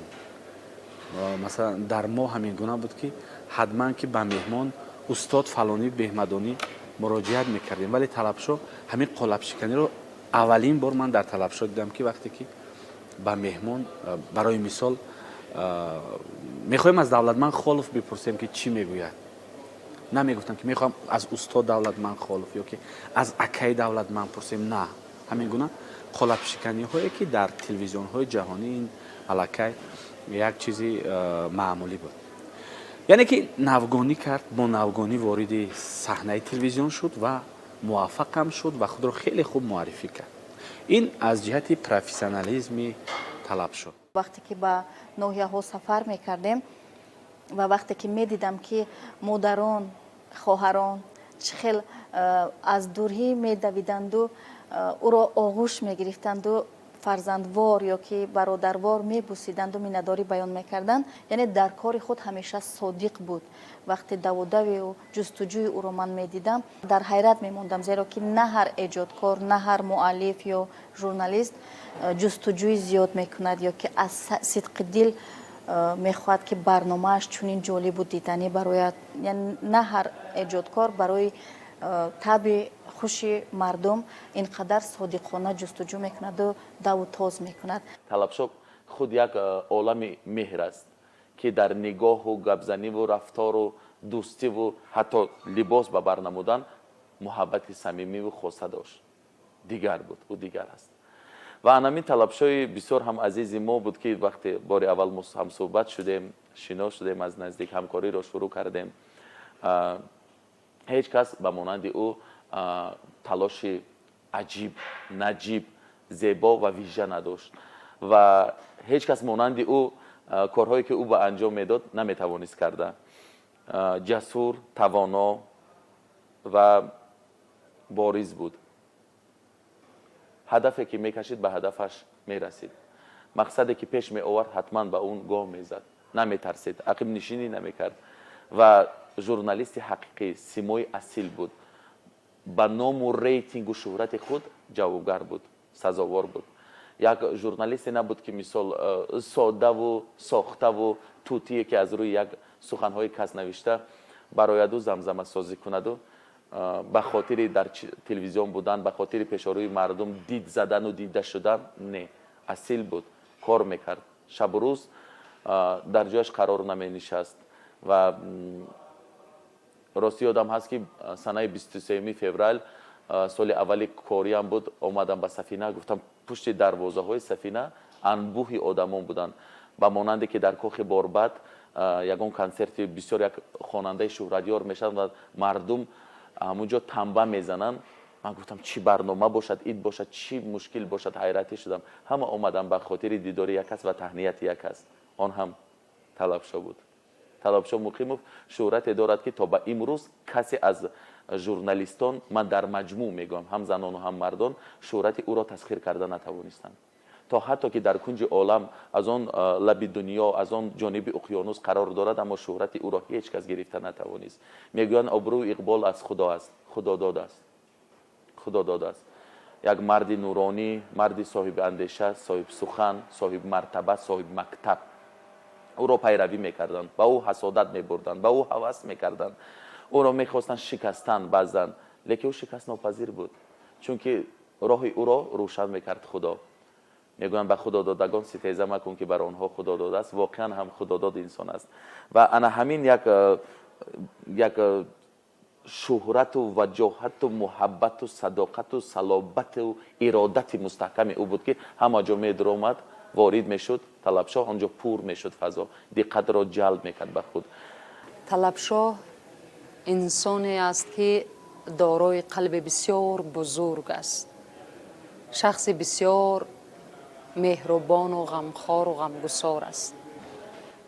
масалан дар мо ҳамин гуна буд ки ҳатман ки ба меҳмон устод фалонӣ беҳмадонӣ муроҷиат мекардем, вале талабшо ҳамин қолабшиканиро аввалин бор ман дар талабшо дидам ки вақте ки ба меҳмон барои мисол мехоҳем аз давлатманд холов бипурсем ки чӣ мегӯяд, намегуфтам ки мехоҳам аз устод давлатманд холов ё ки аз акаи давлатманд пурсем, на, ҳамин гуна қолабшиканиҳое ки дар телевизионҳои ҷаҳонӣ ин аллакай як чизи маъмулӣ буд. яъне ки навгонӣ кард, бо навгонӣ вориди саҳнаи телевизион шуд ва муваффақам шуд ва худро хеле хуб муаррифӣ кард. ин аз ҷиҳати профессионализми талабшо. вақте ки ба ноҳияҳо сафар мекардем ва вақте ки медидам ки модарон хоҳарон чӣ хел аз дурӣ медавиданду ӯро оғӯш мегирифтанду фарзандвор ё ки бародарвор мебусиданду миннатдорӣ баён мекарданд, яъне дар кори худ ҳамеша содиқ буд. вақте даводаву ҷустуҷӯи ӯро ман медидам, дар ҳайрат мемондам, зеро ки на ҳар эҷодкор, на ҳар муаллиф ё журналист ҷустуҷӯи зиёд мекунад ё ки аз сидқи дил мехоҳад ки барномааш чунин ҷолибу диданӣ барояд. яъне на ҳар эҷодкор барои таби хуши мардум инқадар содиқона ҷустуҷӯ мекунаду даву тоз мекунад. талабшо худ як олами меҳр аст ки дар нигоҳу гапзаниву рафтору дӯстиву ҳатто либос ба бар намудан муҳаббати самимиву хоса дошт. дигар буд, ӯ дигар аст. ва анамин талабшои бисёр ҳам азизи мо буд ки вақте бори аввал мо ҳамсӯҳбат шудем, шинос шудем, аз наздик ҳамкориро шурӯъ кардем, ҳеҷ кас ба монанди ӯ талоши аҷиб, наҷиб, зебо ва вижа надошт ва ҳеҷ кас монанди ӯ корҳое ки ӯ ба анҷом медод наметавонист карда. ҷасур, тавоно ва бориз буд. ҳадафе ки мекашид ба ҳадафаш мерасид. мақсаде ки пеш меовард ҳатман ба он гоҳ мезад, наметарсид, ақибнишинӣ намекард ва журналисти ҳақиқӣ, симои асил буд. ба ному рейтингу шӯҳрати худ ҷавобгар буд, сазовор буд. як журналисте набуд ки мисол соддаву сохтаву тутие ки аз рӯи як суханҳои кас навишта барояду замзамасозӣ кунаду ба хотири дар телевизион будан, ба хотири пешорӯи мардум дид задану дида шудан, не, асил буд, кор мекард, шабу рӯз дар ҷояш қарор наменишаст ва рости ёдам ҳаст ки санаи 23 феврал соли аввали кориам буд, омадам ба сафина, гуфтам пушти дарвозаҳои сафина анбӯҳи одамон буданд, ба монанде ки дар кохи борбад ягон консерти бисёр як хонандаи шӯҳратёр мешаванд ва мардум ҳамунҷо тамба мезананд. ман гуфтам чӣ барнома бошад, ид бошад, чӣ мушкил бошад, ҳайратӣ шудам. ҳама омадам ба хотири дидори як кас ва таҳнияти як кас, он ҳам талабшо буд. талабшо муқимов шӯҳрате дорад ки то ба имрӯз касе аз журналистон, ман дар маҷмӯъ мегӯям, ҳам занону ҳам мардон, шӯҳрати ӯро тасхир карда натавонистанд. то ҳатто ки дар кунҷи олам аз он лаби дунё, аз он ҷониби уқёнус қарор дорад, аммо шӯҳрати ӯро ҳеҷ кас гирифта натавонист. мегӯянд обрӯи иқбол аз худо аст, худодод аст, худодод аст. як марди нуронӣ, марди соҳиби андеша, соҳиб сухан, соҳиб мартаба, соҳиб мактаб. ӯро пайравӣ мекарданд, ба ӯ ҳасодат мебурданд, ба ӯ ҳавас мекарданд, ӯро мехостанд шикастан баъзан, лекин ӯ шикастнопазир буд, чунки роҳи ӯро рӯшан мекард худо. мегӯянд ба худододагон ситеза макун ки бар онҳо худодод аст, воқеан ҳам худодод инсон аст. ва ана ҳамин як шӯҳрату ваҷоҳату муҳаббату садоқату салобату иродати мустаҳками ӯ буд ки ҳама ҷо медуромад, ворид мешуд, талабшо онҷо пур мешуд, фазо диққатро ҷалб мекард ба худ. талабшо инсоне аст ки дорои қалби бисёр бузург аст, шахси бисёр меҳрубону ғамхору ғамгусор аст.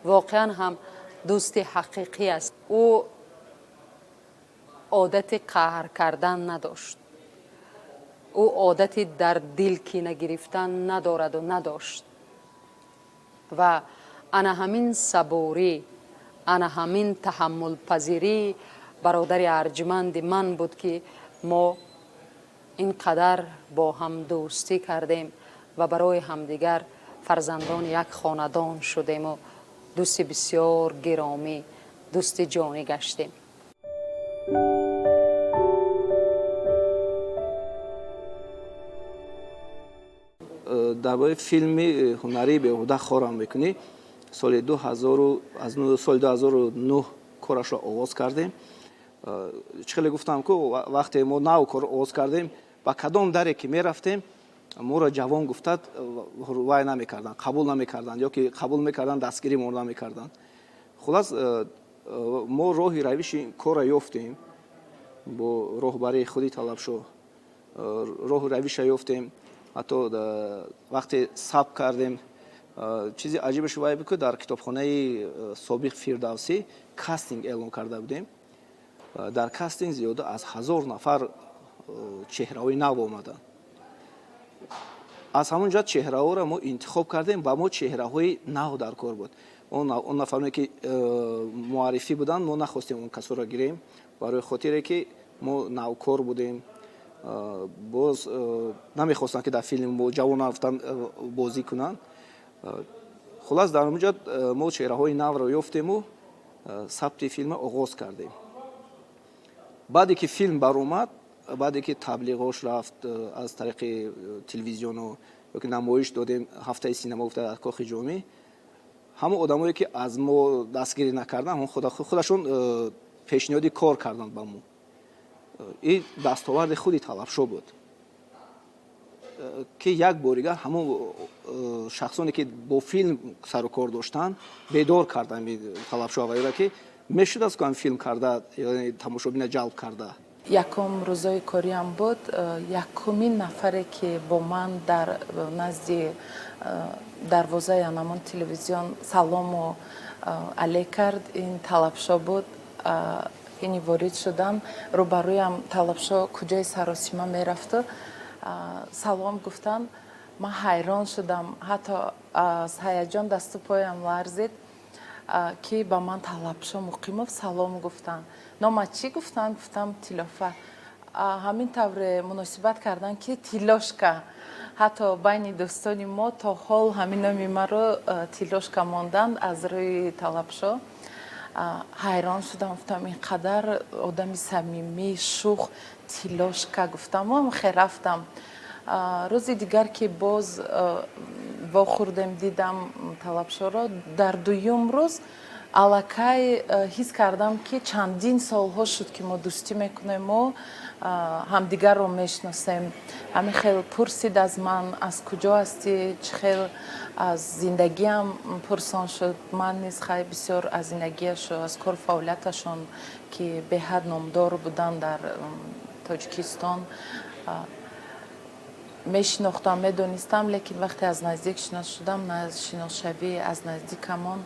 воқеан ҳам дӯсти ҳақиқӣ аст. ӯ одати қаҳр кардан надошт, ӯ одати дар дил кина гирифтан надораду надошт ва ана ҳамин сабурӣ, ана ҳамин таҳаммулпазирӣ бародари арҷманди ман буд ки мо ин қадар бо ҳам дӯстӣ кардем ва барои ҳамдигар фарзандони як хонадон шудему дӯсти бисёр гиромӣ, дӯсти ҷонӣ гаштем. дар бораи филми ҳунарии беҳуда хорам мекунӣ. соли 2009 корашро оғоз кардем. чӣ хеле гуфтам ки вақте мо нав кор оғоз кардем, ба кадом даре ки мерафтем, моро ҷавон гуфтад вай намекарданд, қабул намекарданд, ё ки қабул мекарданд дастгирӣ мо намекарданд. хулас мо роҳи равиши корро ёфтем, бо роҳбарии худи талабшо роҳу равиша ёфтем. ҳатто вақте сабт кардем, чизи аҷибаш вай буд ки дар китобхонаи собиқ фирдавсӣ кастинг эълон карда будем. дар кастинг зиёда аз 1000 нафар чеҳраҳои нав омаданд. аз ҳамон ҷоҳат чеҳраҳоро мо интихоб кардем, ба мо чеҳраҳои нав дар кор буд. он нафарое ки муаррифӣ буданд, мо нахостем он касоро гирем, барои хотире ки мо навкор будем. боз намехостанд ки дар филм мо ҷавонан рафтан бозӣ кунанд. хулас дар он ҷоҳат мо чеҳраҳои навро ёфтему сабти филма оғоз кардем. баъде ки филм баромад, баъде ки таблиғош рафт аз тариқи телевизиону ёки намоиш додем, ҳафтаи синема гуфта дар кохи ҷомеъ, ҳамон одамое ки аз мо дастгирӣ накарданд, худашон пешниҳоди кор карданд ба мо. ин дастоварди худи талабшо буд ки як борига ҳамон шахсоне ки бо филм сару кор доштанд бедор карданд талабшо аввалиро ки мешудааст ки филм карда ё тамошобина ҷалб карда. якум рӯзои кориам буд, якумин нафаре ки бо ман дар назди дарвозаи анамон телевизион салому алей кард, ин талабшо буд. ини ворид шудам, рӯбарӯям талабшо куҷои саросима мерафту, салом гуфтан. ман ҳайрон шудам, ҳатто аз ҳаяҷон дасту поям ларзид ки ба ман талабшо муқимов салом гуфтанд. нома чӣ гуфтанд? гуфтам тилофа. ҳамин тавре муносибат карданд ки тилошка. ҳатто байни дӯстони мо то ҳол ҳамин номи маро тилошка монданд аз рӯи талабшо. ҳайрон шудам, гуфтам ин қадар одами самимӣ, шух, тилошка гуфтам. хе рафтам. рӯзи дигар ки боз вохӯрдем, дидам талабшоро, дар дуюм рӯз аллакай ҳис кардам ки чандин солҳо шуд ки мо дӯстӣ мекунему, ҳамдигарро мешносем. ҳамин хел пурсид аз ман, аз куҷо ҳастӣ, чӣ хел аз зиндагиам пурсон шуд. ман низ хай бисёр аз зиндагияшу, аз кору фаъолияташон ки беҳад номдор буданд дар тоҷикистон мешинохтам, медонистам, лекин вақте аз наздик шинос шудам, шиносшавӣ аз наздикамон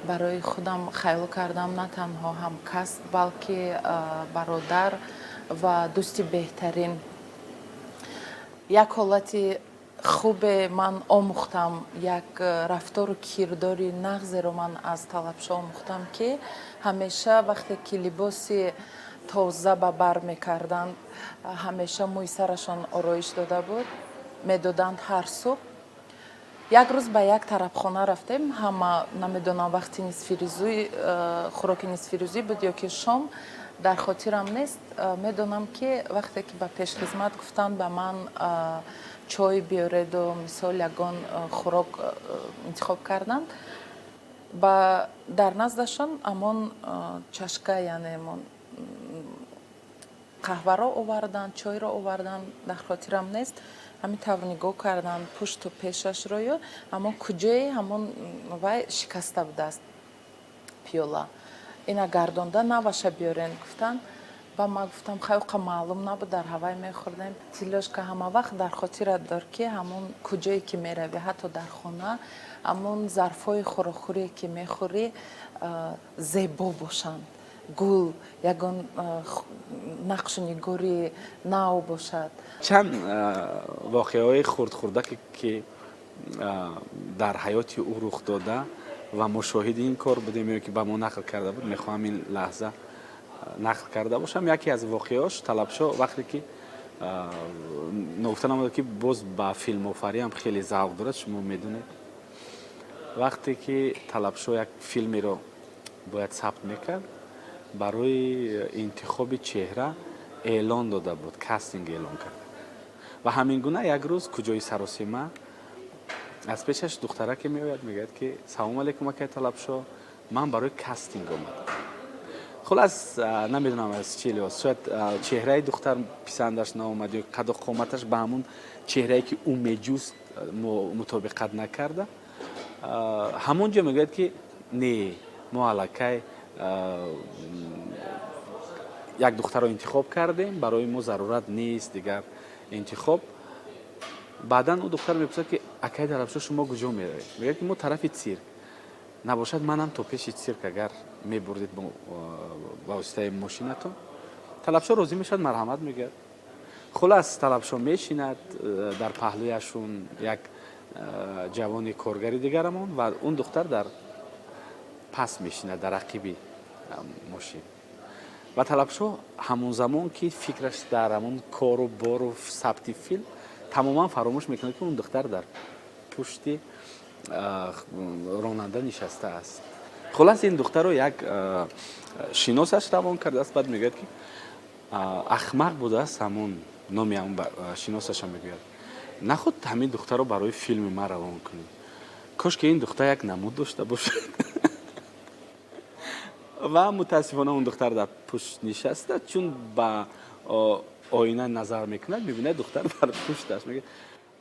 барои худам хаёл кардам на танҳо ҳамкасб, балки бародар ва дӯсти беҳтарин. як ҳолати хубе ман омӯхтам, як рафтору кирдори нағзеро ман аз талабшо омӯхтам ки ҳамеша вақте ки либоси тоза ба бар мекарданд, ҳамеша мӯи сарашон ороиш дода буд, медоданд ҳар субҳ. як рӯз ба як тарабхона рафтем, ҳама намедонам вақти нисфирӯзӣ, хӯроки нисфирӯзӣ буд ё ки шом, дар хотирам нест. медонам ки вақте ки ба пешхизмат гуфтанд ба ман чой биёреду мисол ягон хӯрок интихоб карданд, дар наздашон амон чашка, яъне қаҳваро оварданд, чойро оварданд, дар хотирам нест. ҳамин тавр нигоҳ карданд пушту пешашро, аммо куҷое ҳамон вай шикаста будааст пиёла. ина гардонда наваша биёрен гуфтанд. ба ман гуфтам хайоқа маълум набуд, дар ҳавай мехӯрдем. тилошка ҳама вақт дар хотират дор ки ҳамон куҷое ки меравӣ, ҳатто дар хона, ҳамон зарфҳои хӯрохӯрие ки мехӯрӣ зебо бошанд. гул, ягон нақшу нигори нав бошад. чанд воқеаҳои хурдхурдаке ки дар ҳаёти ӯ рух дода ва мо шоҳиди ин кор будем ё ки ба мо нақл карда буд, мехоҳам ин лаҳза нақл карда бошам. яке аз воқеаҳош талабшо вақте ки гуфта намуда ки боз ба филмофариам хеле завқ дорад. шумо медонед вақте ки талабшо як филмеро бояд сабт мекард, барои интихоби чеҳра эълон дода буд, кастинг эълон кард. ва ҳамин гуна як рӯз куҷои саросима аз пешаш духтараке меояд, мегӯяд ки салому алайкум акай талабшо, ман барои кастинг омадам. خلاص نمیدونم از چی لحاظ شاید چهره دختر پسندش ناآمد یا قد و قامتش به همون چهره‌ای که او میجوست مطابقت نکرده. همونجا میگوید که نه ما علاکه یک دختر رو انتخاب کردیم، برای ما ضرورت نیست دیگر انتخاب. بعدا اون دختر میپرسد که اکای طلبشو شما کجا میروید؟ میگه که ما طرف سیرک. نباشد منم تو پیش سیرک اگر میبردید با واسطه ماشینتون. طلبشو راضی میشد، مرحمت میگه. خلاص طلبشو میشیند، در پهلویشون یک جوان کارگری دیگرمون و اون دختر در پس میشیند در عقیب ماشین. و طلبشو همون زمان که فکرش در همون کار و بار و ثبت فیلم تماما فراموش میکنه که اون دختر در پشت راننده نشسته است. خلاص این دختر رو یک شناسش روان کرده است. بعد میگه که احمق بوده است، همون نامی همون شناسش هم میگه نه خود همین دختر رو برای فیلم ما روان کنیم، کاش که این دختر یک نمود داشته باشه. و متاسفانه اون دختر در پشت نشسته، چون با آینه نظر میکنه میبینه دختر در پشت است. میگه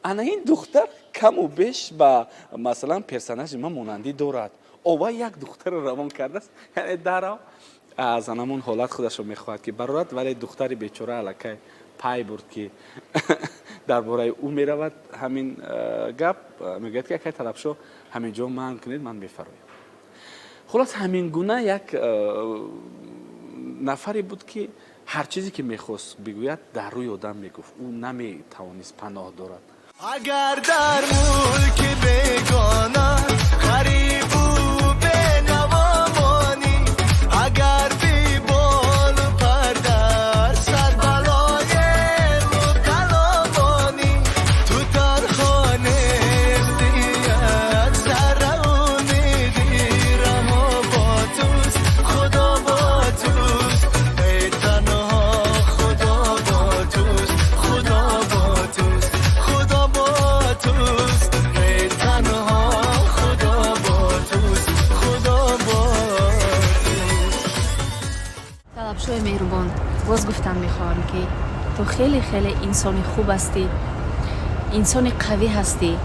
انا این دختر کم و بیش با مثلا پرسناژ ما مانندی دارد، او یک دختر روان کرده است. یعنی در از همون حالت خودش رو میخواهد که برارد، ولی دختر بیچاره الکه پای برد که درباره او میرود همین گپ. میگه که اگه طلبشو همینجا من کنید من میفرایم. خلاص همین گونه یک نفری بود که هر چیزی که میخواست بگوید در روی آدم میگفت، او نمیتوانست پناه دارد. اگر در ملک بیگانه غریب و بینوا مانی، اگر بی بال و پر در سر بلای مبتلا مانی، تو در خانه ازدیت سر امیدی رها با توست، خدا با توست، ای تنها خدا با توست، خدا با توست، خدا با توست، ای تنها خدا با توست، خدا با توست. طلبشوی مهربان، باز گفتم میخواهم که تو خیلی خیلی انسان خوب هستی، انسان قوی هستی.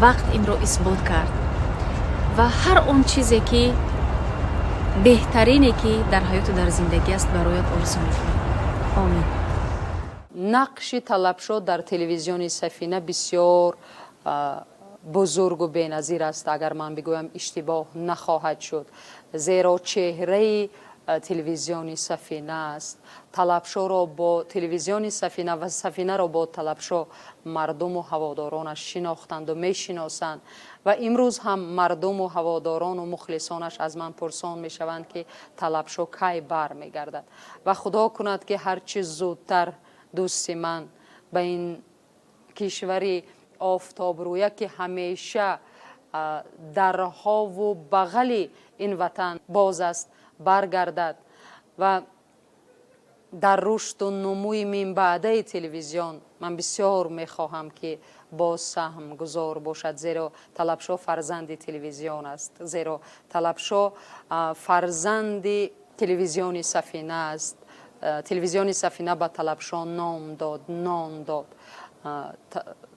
وقت این رو اثبات کرد و هر اون چیزی که بهترینی که در حیات و در زندگی است برایت آرزو میکنم. آمین. نقش طلبشو در تلویزیون سفینه بسیار بزرگ و بی‌نظیر است. اگر من بگویم اشتباه نخواهد شد، زیرا چهره تلویزیون سفینه است. طلبشو را با تلویزیون سفینه و سفینه را با طلبشو مردم و هوادارانش شناختند و میشناسند و امروز هم مردم و هواداران و مخلصانش از من پرسان میشوند که طلبشو کی بر میگردد. و خدا کند که هرچی زودتر دوست من به این کشوری آفتاب رویه که همیشه درها و بغل این وطن باز است برگردد و در رشد و نموی من بعده تلویزیون من بسیار میخواهم که باز سهم گذار باشد، زیرا طلبشو فرزند تلویزیون است، زیرا طلبشو فرزند تلویزیون سفینه است. تلویزیون سفینه به طلبشو نام داد، نام داد.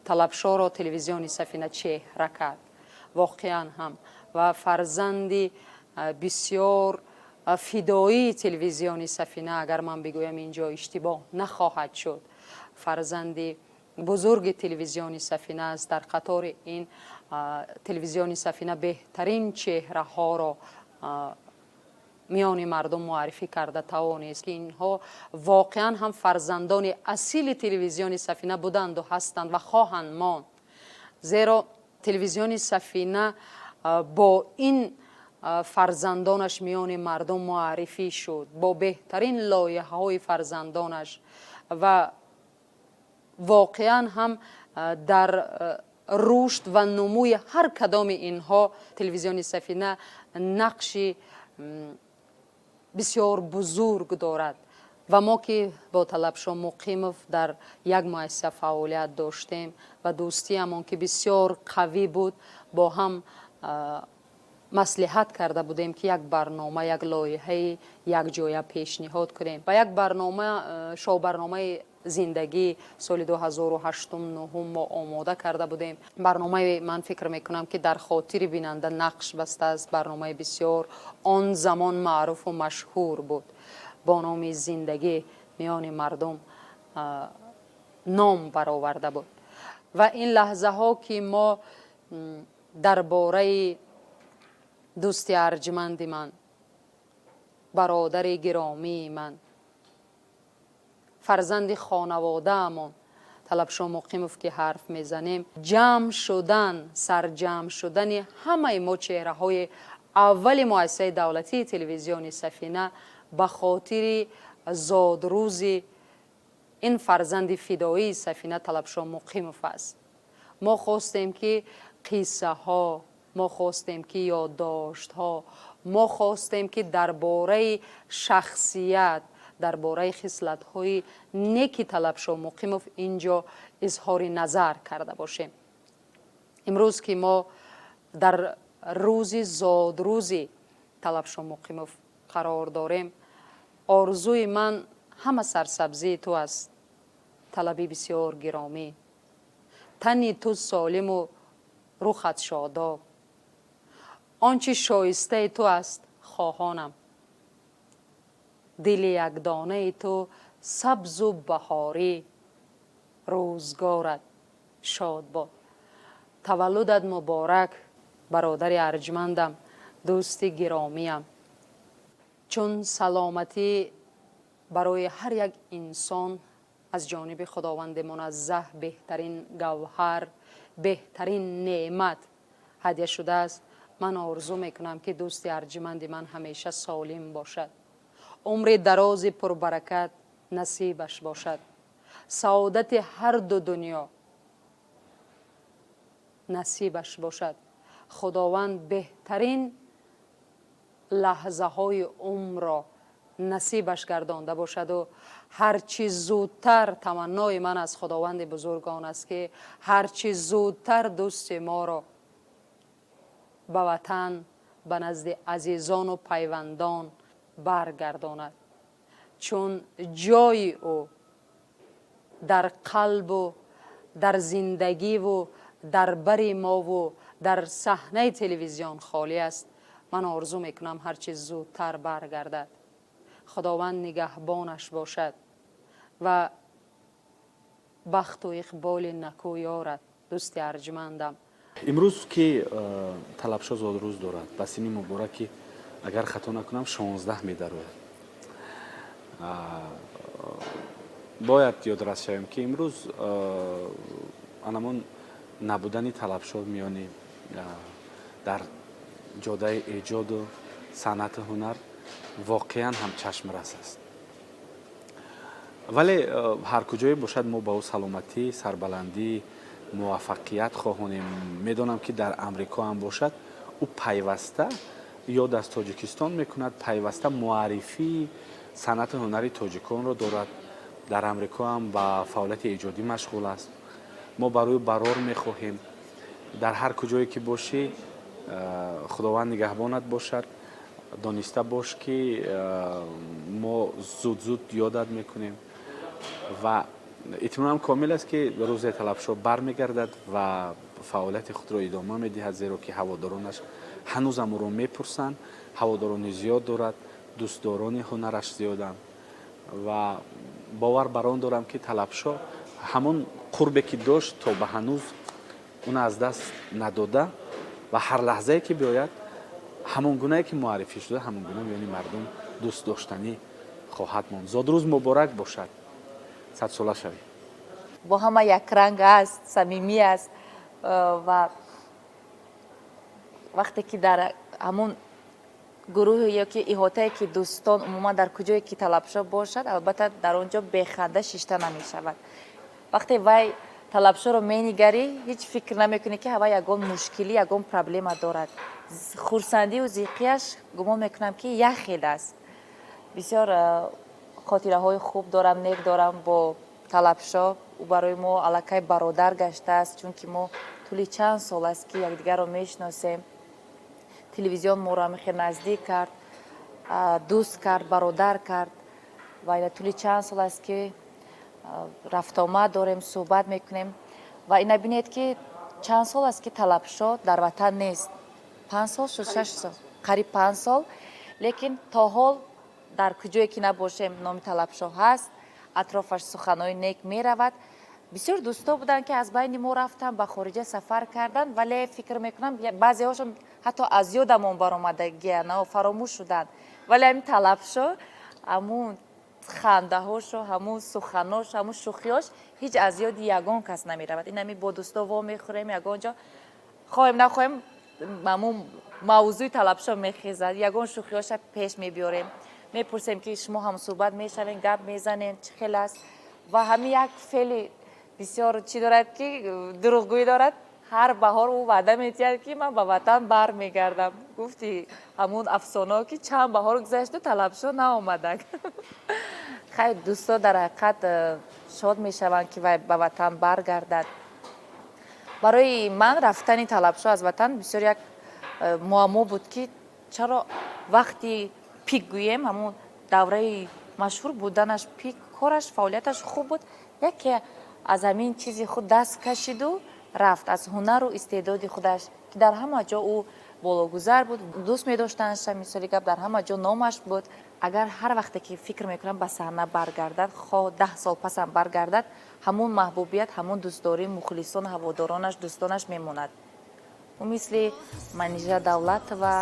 طلبشو را تلویزیون سفینه چهره کرد واقعا هم و فرزند بسیار فدایی تلویزیون سفینه، اگر من بگویم اینجا اشتباه نخواهد شد، فرزند بزرگ تلویزیون سفینه است. در قطار این تلویزیون سفینه بهترین چهره ها را میان مردم معرفی کرده توانست که اینها واقعا هم فرزندان اصیل تلویزیون سفینه بودند و هستند و خواهند ماند، زیرا تلویزیون سفینه با این فرزندانش میان مردم معرفی شد، با بهترین لایحه های فرزندانش و واقعا هم در رشد و نموی هر کدام اینها تلویزیون سفینه نقشی بسیار بزرگ دارد. و ما که با طلبشو مقیم در یک مؤسسه فعالیت داشتیم و دوستی همون که بسیار قوی بود، با هم маслиҳат карда будем ки як барнома як лоиҳаи якҷоя пешниҳод кунем ва як барнома шоҳбарномаи зиндагӣ соли 2008-9 мо омода карда будем. барномаи ман фикр мекунам ки дар хотири бинанда нақш бастааст. барномаи бисёр он замон маъруфу машҳур буд бо номи зиндагӣ миёни мардум ном бароварда буд. ва ин лаҳзаҳо ки мо дар бораи дӯсти арҷманди ман, бародари гиромии ман, фарзанди хонаводаамон талабшоҳ муқимов ки ҳарф мезанем, ҷамъ шудан, сарҷамъ шудани ҳамаи мо чеҳраҳои аввали муассисаи давлатии телевизиони Сафина ба хотири зодрӯзи ин фарзанди фидоии Сафина талабшоҳ муқимов аст. мо хостем ки қиссаҳо, мо хостем ки ёддоштҳо, мо хостем ки дар бораи шахсият, дар бораи хислатҳои неки талабшоҳ муқимов инҷо изҳори назар карда бошем. имрӯз ки мо дар рӯзи зодрӯзи талабшоҳ муқимов қарор дорем, орзуи ман ҳама сарсабзии ту аст. талаби бисёр гиромӣ, тани ту солиму рухат шодоб, он чи шоистаи ту аст хоҳонам. дили якдонаи ту сабзу баҳорӣ, рӯзгорат шод бод. таваллудат муборак, бародари арҷмандам, дӯсти гиромиям. чун саломатӣ барои ҳар як инсон аз ҷониби худованди муназзаҳ беҳтарин гавҳар, беҳтарин неъмат ҳадя шудааст, ман орзу мекунам ки дӯсти арҷманди ман ҳамеша солим бошад, умри дарози пурбаракат насибаш бошад, саодати ҳарду дунё насибаш бошад. худованд беҳтарин лаҳзаҳои умрро насибаш гардонда бошаду ҳарчи зудтар таманнои ман аз худованди бузург он аст ки ҳарчи зудтар дӯсти моро ба ватан, ба назди азизону пайвандон баргардонад. чун ҷои ӯ дар қалбу дар зиндагиву дар бари мову дар саҳнаи телевизион холӣ аст. ман орзу мекунам ҳарчи зудтар баргардад. худованд нигаҳбонаш бошад ва бахту иқболи накӯ ёрад. дӯсти арҷмандам, имрӯз ки талабшоҳ зодрӯз дорад, ба синни мубораки агар хато накунам 16 медарояд. бояд ёдрас шавем ки имрӯз анамон набудани талабшоҳ миёни дар ҷодаи эҷоду санъати ҳунар воқеан ҳам чашмрас аст. вале ҳар куҷое бошад мо ба ӯ саломатӣ, сарбаландӣ, муваффақият хоҳонем. медонам ки дар амрико ҳам бошад, ӯ пайваста ёд аз тоҷикистон мекунад, пайваста муаррифии санъати ҳунари тоҷиконро дорад. дар амрико ҳам ба фаъолияти эҷодӣ машғул аст. мо барои барор мехоҳем дар ҳар куҷое ки бошӣ худованд нигаҳбонат бошад. дониста бош ки мо зуд ёдат мекунем ва итминонам комил аст ки рӯзе талабшоҳ бармегардад ва фаъолияти худро идома медиҳад, зеро ки ҳаводоронаш ҳанӯзам ӯро мепурсанд. ҳаводорони зиёд дорад, дӯстдорони ҳунараш зиёданд ва бовар бар он дорам ки талабшоҳ ҳамон қурбе ки дошт то ба ҳанӯз уна аз даст надода ва ҳар лаҳзае ки биёяд ҳамон гунае ки муаррифӣ шуда ҳамон гуна миёни мардум дӯст доштанӣ хоҳад монд. зодрӯз муборак бошад. садсола шавӣ. бо ҳама якранг аст, самимӣ аст ва вақте ки дар ҳамон гурӯҳе ёки иҳотае ки дӯстон умуман дар куҷое ки талабшоҳ бошад, албатта дар он ҷо беханда шишта намешавад. вақте вай талабшоҳро менигарӣ, ҳеҷ фикр намекунӣ ки ҳава ягон мушкилӣ, ягон проблема дорад. хурсандию зиқияш гумон мекунам ки як хел аст. бисёр хотираҳои хуб дорам, нек дорам бо талабшоҳ. ӯ барои мо аллакай бародар гаштааст, чунки мо тӯли чанд сол аст ки якдигарро мешиносем телевизион моро мехе наздик кард, дӯст кард, бародар кард ва ина тӯли чанд сол аст ки рафтомад дорем, суҳбат мекунем ва ина бинед ки чанд сол аст ки Талабшо дар ватан нест. 5 сол шуд, 6 сол, қариб 5 сол, лекин то ҳол дар куҷое ки набошем номи Талабшо ҳаст, атрофаш суханои нек меравад. бисёр дӯсто буданд ки аз байни мо рафтанд, ба хориҷа сафар карданд, вале фикр мекунам баъзеҳошон ҳатто аз ёдамон баромадагианд, фаромӯш шуданд, вале ҳамин Талабшо, ҳамун хандаҳошу, ҳамун суханош, ҳамун шӯхиёш ҳеҷ аз ёди ягон кас намеравад. ин ҳамин бо дӯсто вомехӯрем, ягон ҷо хоҳем нахоҳем ҳамун мавзӯи Талабшо мехезад, ягон шӯхиёша пеш мебиёрем, мепурсем ки шумо ҳамсӯҳбат мешавем, гап мезанем, чӣ хел аст ва ҳамин як феъли бисёр чӣ дорад ки дурӯғгӯӣ дорад. ҳар баҳор ӯ ваъда метиҳад ки ман ба ватан бармегардам. гуфти ҳамун афсонаҳо ки чанд баҳор гузашту Талабшо наомадак. хайр дӯсто дар ҳақиқат шод мешаванд ки вай ба ватан баргардад. барои ман рафтани Талабшо аз ватан бисёр як муаммо буд ки чаро вақти пик гӯем, ҳамун давраи машҳур буданаш, пик кораш, фаъолияташ хуб буд, яке аз ҳамин чизи худ даст кашиду рафт, аз ҳунару истеъдоди худаш ки дар ҳама ҷо ӯ болохузар буд, дӯст медоштанша, мисоли гап дар ҳама ҷо номаш буд. агар ҳар вақте ки фикр мекунам ба саҳна баргардад, хоҳ 10 сол пасам баргардад, ҳамун маҳбубият, ҳамун дӯстдорӣ, мухлисон, ҳаводоронаш, дӯстонаш мемонад. ӯ мисли Манижа Давлатова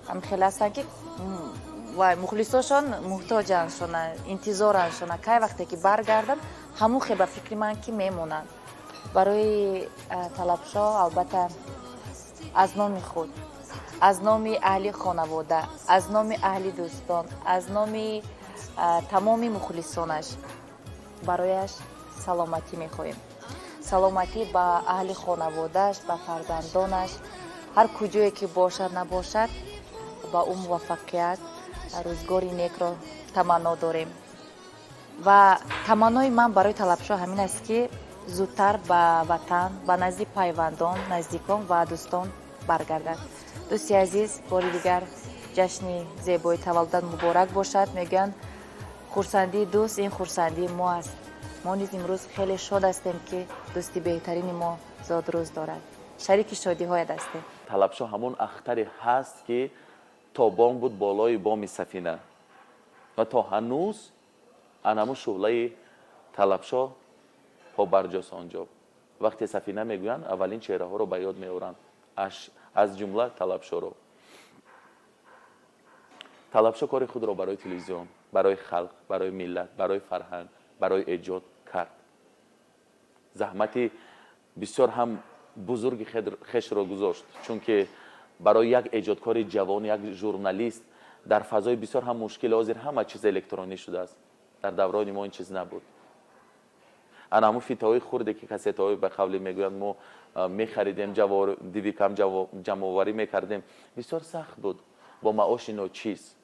ҳамин хеле ҳастанд ки вай мухлисошон муҳтоҷаншона, интизораншона, кай вақте ки баргардад, ҳамун хел ба фикри ман ки мемонанд. барои Талабшо албатта аз номи худ, аз номи аҳли хонавода, аз номи аҳли дӯстон, аз номи тамоми мухлисонаш барояш саломатӣ мехоҳем. саломатӣ ба аҳли хонаводааш, ба фарзандонаш, ҳар куҷое ки бошад набошад, ба ӯ муваффақият, рӯзгори некро таманно дорем. ва таманнои ман барои Талабшо ҳамин аст ки зудтар ба ватан, ба назди пайвандон, наздикон ва дӯстон баргардад. дӯсти азиз, бори дигар ҷашни зебои таваллудат муборак бошад. мегӯянд хурсандии дӯст ин хурсандии мо аст. мо низ имрӯз хеле шод ҳастем ки дӯсти беҳтарини мо зодрӯз дорад. шарики шодиҳоят ҳастем. Талабшо ҳамун ахтаре ҳаст ки тобон буд болои боми сафина ва то ҳанӯз анаму шӯълаи Талабшо побарҷост онҷо. вақте сафина мегӯянд, аввалин чеҳраҳоро ба ёд меоранд, аз ҷумла Талабшоро. Талабшо кори худро барои телевизион, барои халқ, барои миллат, барои фарҳанг, барои эҷод кард. заҳмати бисёр ҳам бузурги хешро гузошт, чунки барои як эҷодкори ҷавон, як журналист дар фазои бисёр ҳам мушкил, ҳозир ҳама чиз электронӣ шудааст. дар даврони мо ин чиз набуд. ана ҳамун фитоҳои хурде ки касетаҳои ба қавлӣ мегӯянд мо мехаридем, дивикам ҷамъоварӣ мекардем, бисёр сахт буд, бо маоши ночиз,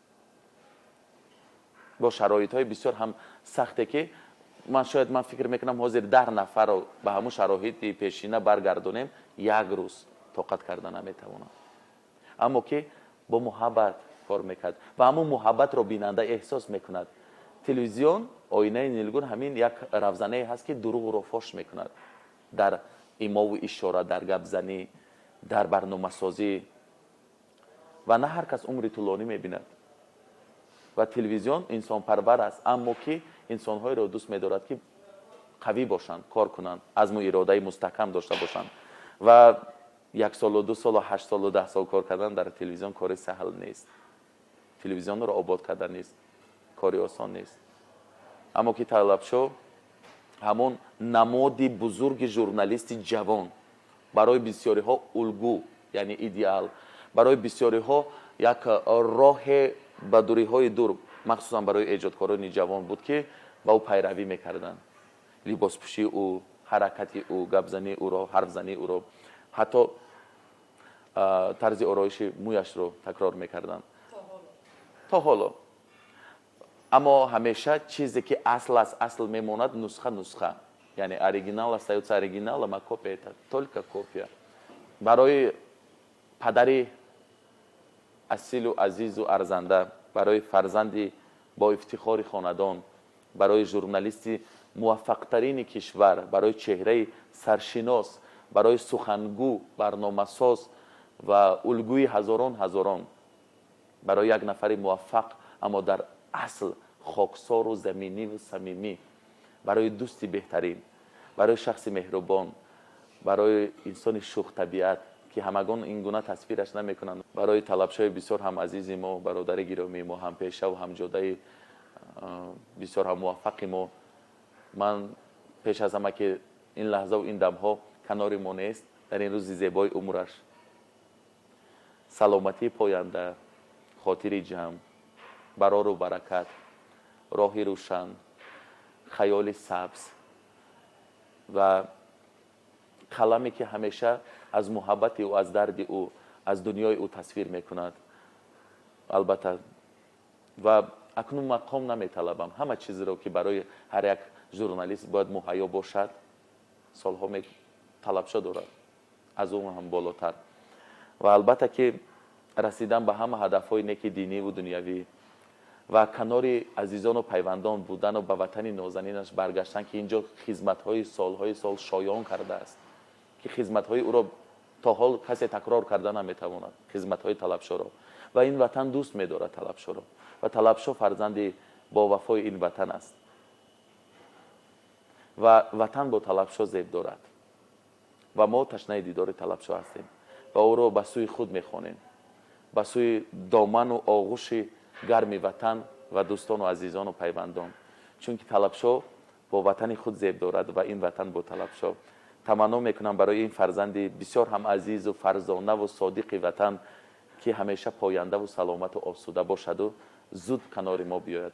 бо шароитҳои бисёр ҳам сахте ки ман фикр мекунам ҳозир 10 нафарро ба ҳамун шароити пешина баргардонем, як рӯз тоқат карда наметавонам. аммо ки бо муҳаббат кор мекард ва ҳамун муҳаббатро бинанда эҳсос мекунад. телевизион, оинаи нилгун ҳамин як равзанае ҳаст ки дурӯғро фош мекунад дар имову ишора, дар гапзанӣ, дар барномасозӣ ва на ҳар кас умри тӯлонӣ мебинад. ва телевизион инсонпарвар аст, аммо ки инсонҳоеро дӯст медорад ки қавӣ бошанд, кор кунанд, азму иродаи мустаҳкам дошта бошанд. ва 1 солу 2 солу 8 солу 10 сол кор кардан дар телевизион кори саҳл нест. телевизионро обод кардан нест, кори осон нест. аммо ки Талабшо ҳамон намоди бузурги журналисти ҷавон, барои бисёриҳо улгӯ, яъне идеал, барои бисёриҳо як роҳе ба дуриҳои дур, махсусан барои эҷодкорони ҷавон буд ки ба ӯ пайравӣ мекарданд. либоспӯшии ӯ, ҳаракати ӯ, гапзании ӯро, ҳарфзании ӯро, ҳатто тарзи ороиши мӯяшро такрор мекарданд. то ҳоло. аммо ҳамеша чизе ки асл аст, асл мемонад, нусха, яъне оригинал остаётся оригиналом, а копия это только копия. барои падари اصیل و عزیز و ارزنده، برای فرزندی با افتخار خاندان، برای ژورنالیستی موفقترین کشور، برای چهره سرشناس، برای سخنگو، برنامه‌ساز و الگوی هزاران، برای یک نفر موفق اما در اصل خاکسار و زمینی و صمیمی، برای دوستی بهترین، برای شخص مهربان، برای انسان شوخ طبیعت که همگان این گونه تصویرش نمیکنند، برای طلبشای بسیار هم عزیز ما، برادر گرامی ما، هم پیشه و هم جاده بسیار هم موفق ما، من پیش از همه که این لحظه و این دمها کنار ما نیست، در این روز زیبای عمرش سلامتی پاینده، خاطر جمع، برار و برکت، راهی روشن، خیال سبز و قلمی که همیشه از محبت او، از درد او، از دنیای او تصویر میکند. البته و اکنون مقام نمیطلبم، همه چیزی رو که برای هر یک ژورنالیست باید مهیا باشد سالها طلبشو دارد، از اون هم بالاتر. و البته که رسیدن به همه هدفهای نیک دینی و دنیوی و کنار عزیزان و پیوندان بودن و به وطن نازنینش برگشتن که اینجا خدمت‌های سالهای سال شایان کرده است که خدمت‌های او را تا حال کسی تکرار کرده نمیتواند، خدمت‌های طلبشو را. و این وطن دوست می‌دارد طلبشو را و طلبشو فرزند با وفای این وطن است و وطن با طلبشو زیب دارد و ما تشنه دیدار طلبشو هستیم و او را به سوی خود می‌خوانیم، به سوی دامن و آغوش گرم وطن و دوستان و عزیزان و پیوندان، چون که طلبشو با وطن خود زیب دارد و این وطن با طلبشو. تمنا میکنم برای این فرزند بسیار هم عزیز و فرزانه و صادق وطن که همیشه پاینده و سلامت و آسوده باشد و زود کنار ما بیاید.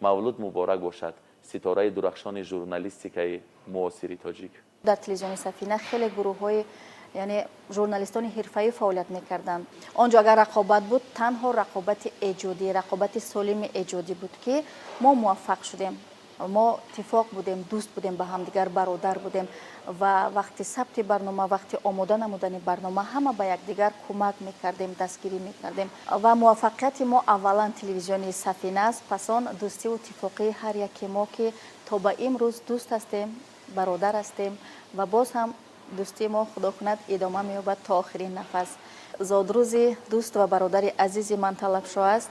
مولود مبارک باشد ستاره درخشان ژورنالیستیک معاصر تاجیک. در تلویزیون سفینه خیلی گروه‌های یعنی ژورنالیستان حرفه‌ای فعالیت می‌کردند. آنجا اگر رقابت بود تنها رقابت ایجادی، رقابت سالم ایجادی بود که ما موفق شدیم. ما اتفاق بودیم، دوست بودیم، به هم دیگر برادر بودیم و وقتی ثبت برنامه، وقتی آماده نمودن برنامه همه به یکدیگر کمک می‌کردیم، دستگیری می‌کردیم و موفقیت ما اولا تلویزیون سفینه است، پس آن دوستی و اتفاقی هر یک ما که تا به امروز دوست هستیم، برادر هستیم و باز هم دوستی ما خدا کند ادامه می‌یابد تا آخرین نفس. زادروز دوست و برادر عزیز من طلبشو است.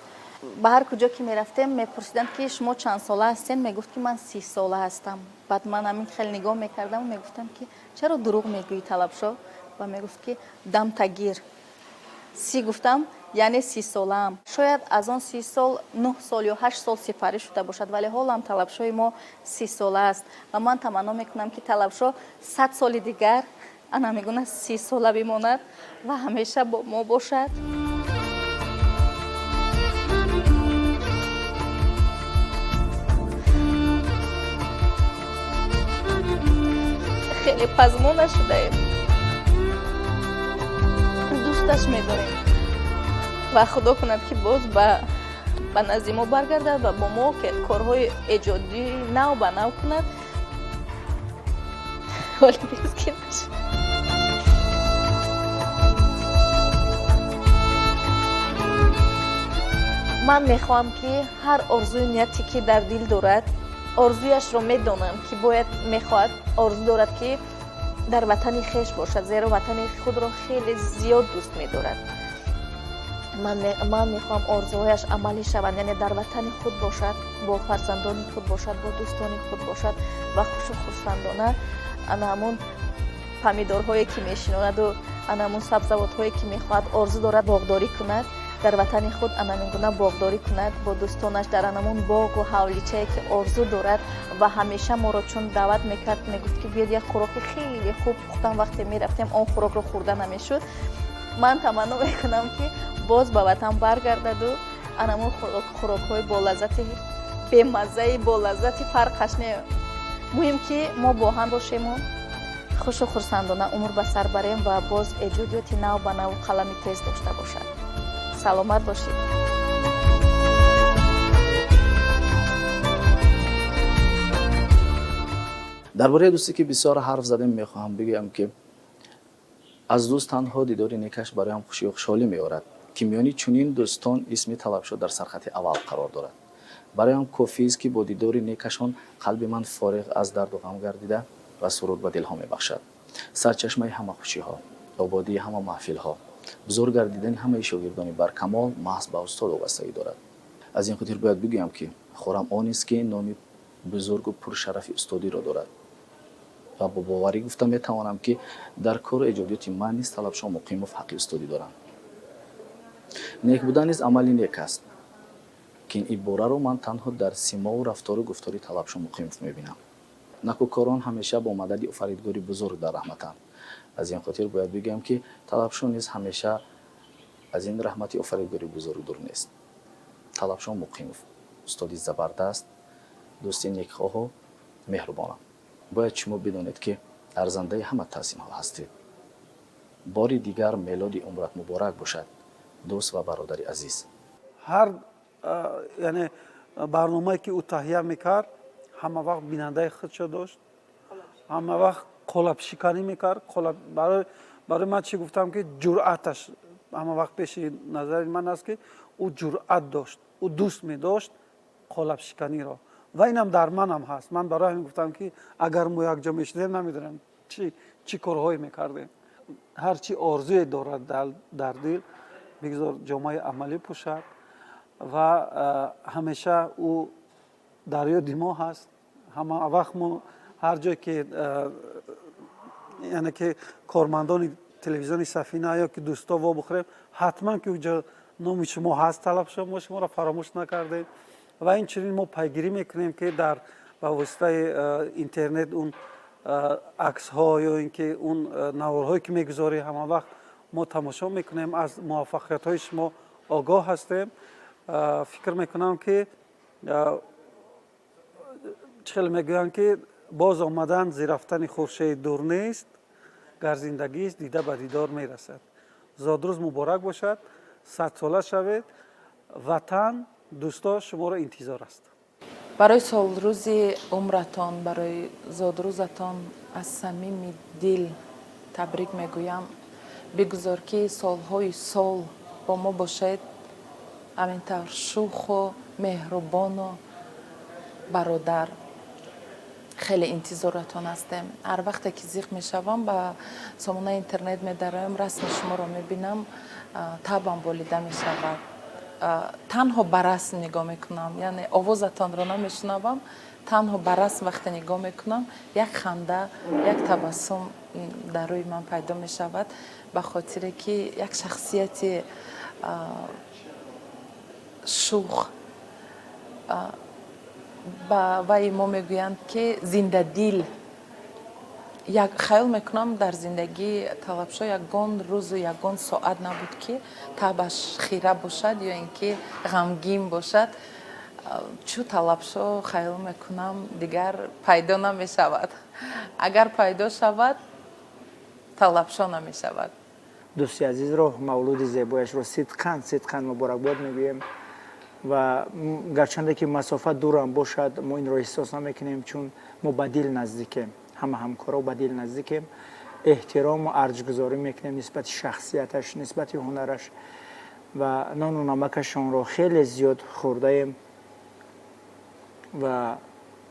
به هر کجا که میرفتیم میپرسیدند که شما چند ساله هستین؟ میگفت که من 30 ساله هستم. بعد من همین خیلی نگاه میکردم و میگفتم که چرا دروغ میگویی طلبشو؟ و میگفت که دم تگیر. 30 گفتم یعنی 30 ساله ام. شاید از آن 30 سال 9 سال یا 8 سال سپری شده باشد، ولی حالا هم طلبشوی ما 30 ساله است و من تمنا میکنم که طلبشو 100 سال دیگر انا میگونه 30 ساله بماند و همیشه با ما باشد. خیلی پزمانه شده ایم، دوستش میداریم و خدا کند که باز به نزد ما برگردد و با ما که کارهای ایجادی نو به نو کند. حالی بیست که نشد. من میخواهم که هر آرزوی نیتی که در دل دارد، آرزویش را میدانم که باید میخواهد، آرزو دارد که در وطن خیش باشد، زیرا وطن خود را خیلی زیاد دوست می‌دارد. من میخوام آرزوهایش عملی شوند، یعنی در وطن خود باشد، با فرزندان خود باشد، با دوستان خود باشد و خوش و خرسندانه همون پمیدارهایی که میشناند و همون سبزوات‌هایی که میخواهد آرزو دارد باغداری کند، در وطن خود انامینگونه باغداری کند، با دوستانش در انامون باغ و حولیچه‌ای که آرزو دارد و همیشه ما را چون دعوت میکرد، میگفت که بیاد یک خوراک خیلی خوب پختن، وقتی میرفتیم آن خوراک رو خورده نمیشد. من تمنا میکنم که باز به وطن برگردد و انامون خوراک‌های با لذت بمزه، با لذت فرقش نه، مهم که ما با هم باشیم و خوش و خرسندانه عمر به سر بریم و باز ایجادیات نو به نو قلم تیز داشته باشد. سلامت باشید. درباره دوستی که بسیار حرف زدیم میخواهم بگم که از دوست تنها دیدار نیکش برای هم خوشی و خوشحالی میآورد ки миёни чунин дӯстон исми талабшо дар сархати аввал қарор дорад. бароям кофист ки бо дидори некашон қалби ман фориғ аз дарду ғам гардида ва суруд ба дилҳо мебахшад. сарчашмаи ҳама хушиҳо, ободии ҳама маҳфилҳо, бузург гардидани ҳамаи шогирдони баркамол маҳз ба устод вобастагӣ дорад. аз ин хотир бояд бигӯям ки хӯрам онист ки номи бузургу пуршарафи устодиро дорад ва бо боварӣ гуфта метавонам ки дар кору эҷодиёти ман низ талабшо муқимов ҳаққи устодӣ доранд. нек будан низ амали нек аст ки ин ибораро ман танҳо дар симову рафтору гуфтори талабшо муқимов мебинам. накӯкорон ҳамеша бо мадади офаридгори бузург дар раҳматанд. аз ин хотир бояд бигӯям ки талабшо низ ҳамеша аз ин раҳмати офаридгори бузург дур нест. талабшо муқимов устоди забардаст, дӯсти некхоҳу меҳрубонам. бояд шумо бидонед ки арзандаи ҳама таҳсинҳо ҳастед. бори дигар мелоди умрат муборак бошад, дӯст ва бародари азиз. ҳар яъне барномае ки ӯ таҳия мекард ҳама вақт бинандаи худшо дошт, ҳама вақт қолабшиканӣ мекард. барои ман чӣ гуфтам ки ҷуръаташ ҳама вақт пеши назари ман аст ки ӯ ҷуръат дошт, ӯ дӯст медошт қолабшиканиро ва инам дар манам ҳаст. ман барои ҳамин гуфтам ки агар мо якҷо мешудем намедонам чӣ корҳое мекардем. ҳар чӣ орзуе дорад дар дил бигзор ҷомаи амалӣ пӯшад ва ҳамеша ӯ дар ёди мо ҳаст. ҳама вақт мо ҳар ҷое ки яъне ки кормандони телевизиони Сафина ё ки дӯсто вобухӯрем, ҳатман ки уҷо номи шумо ҳаст талабшо, мо шуморо фаромӯш накардем ва инчунин мо пайгирӣ мекунем ки дар ба воситаи интернет он аксҳо ё ин ки он наворҳое ки мегузорӣ ҳама вақт мо тамошо мекунем, аз муваффақиятҳои шумо огоҳ ҳастем. фикр мекунам ки хеле мегӯянд ки боз омадан зирафтани хуршед дур нест, гар зиндагист дида ба дидор мерасад. зодрӯз муборак бошад, 100сола шавед. ватан, дӯсто шуморо интизор аст. барои солрӯзи умратон, барои зодрӯзатон аз самими дил табрик мегӯям. бигузор ки солҳои сол бо мо бошед, ҳаминтавр шуху меҳрубону бародар. хеле интизоратон ҳастем. ҳар вақте ки зиқ мешавам ба сомонаи интернет медароям, расми шуморо мебинам, табам болида мешавад. танҳо ба расм нигоҳ мекунам, яъне овозатонро намешунавам, танҳо ба расм вақте нигоҳ мекунам, як ханда, як табассум дар рӯи ман пайдо мешавад, ба хотире ки як шахсияти шух ба вай мо мегӯянд ки зиндадил. хаёл мекунам дар зиндагии талабшо ягон рӯзу ягон соат набуд ки табаш хира бошад ё ин ки ғамгин бошад. чӯ талабшо хаёл мекунам дигар пайдо намешавад. агар пайдо шавад, талабшо намешавад. дӯсти азизро, мавлуди зебояшро сидқан муборакбод мегӯем ва гарчанде ки масофа дурам бошад, мо инро эҳсос намекунем, чун мо ба дил наздикем, ҳама ҳамкоро ба дил наздикем, эҳтирому арҷгузорӣ мекунем нисбати шахсияташ, нисбати ҳунараш ва нону намакашонро хеле зиёд хӯрдаем ва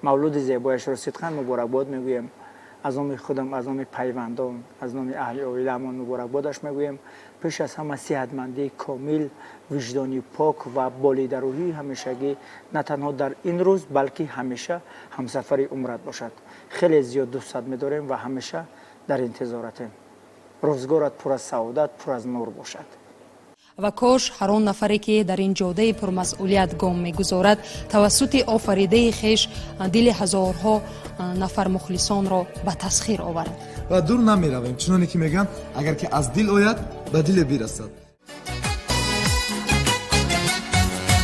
мавлуди зебояшро сидқан муборакбод мегӯем. аз номи худам, аз номи пайвандон, аз номи аҳли оилаамон муборакбодаш мегӯем. пеш аз ҳама сеҳатмандии комил, виҷдони пок ва болидарӯҳии ҳамешагӣ на танҳо дар ин рӯз, балки ҳамеша ҳамсафари умрат бошад. хеле зиёд дӯстат медорем ва ҳамеша дар интизоратем. рӯзгорат пур аз саодат, пур аз нур бошад. ва кош ҳар он нафаре ки дар ин ҷодаи пурмасъулият гом мегузорад, тавассути офаридаи хеш дили ҳазорҳо нафар мухлисонро ба тасхир оварад. ва дур намеравем, чуноне ки мегӯянд, агар ки аз дил ояд, ба диле бирасад.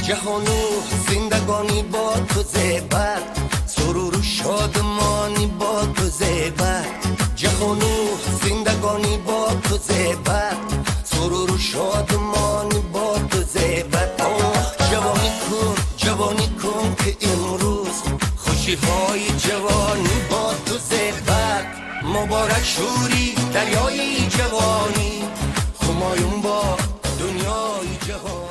ҷаҳону зиндагонӣ бо ту зебад, суруру шодмонӣ бо ту зебад. ҷаҳону зиндагонӣ бо ту зебад, суруру шодмонӣ бо ту зебад. ҷавонӣ кун ки имрӯз хушиҳои ҷавонӣ бо ту зебад. муборак шӯри дарёи ҷавонӣ, ҳумоюн бо дунёи جهان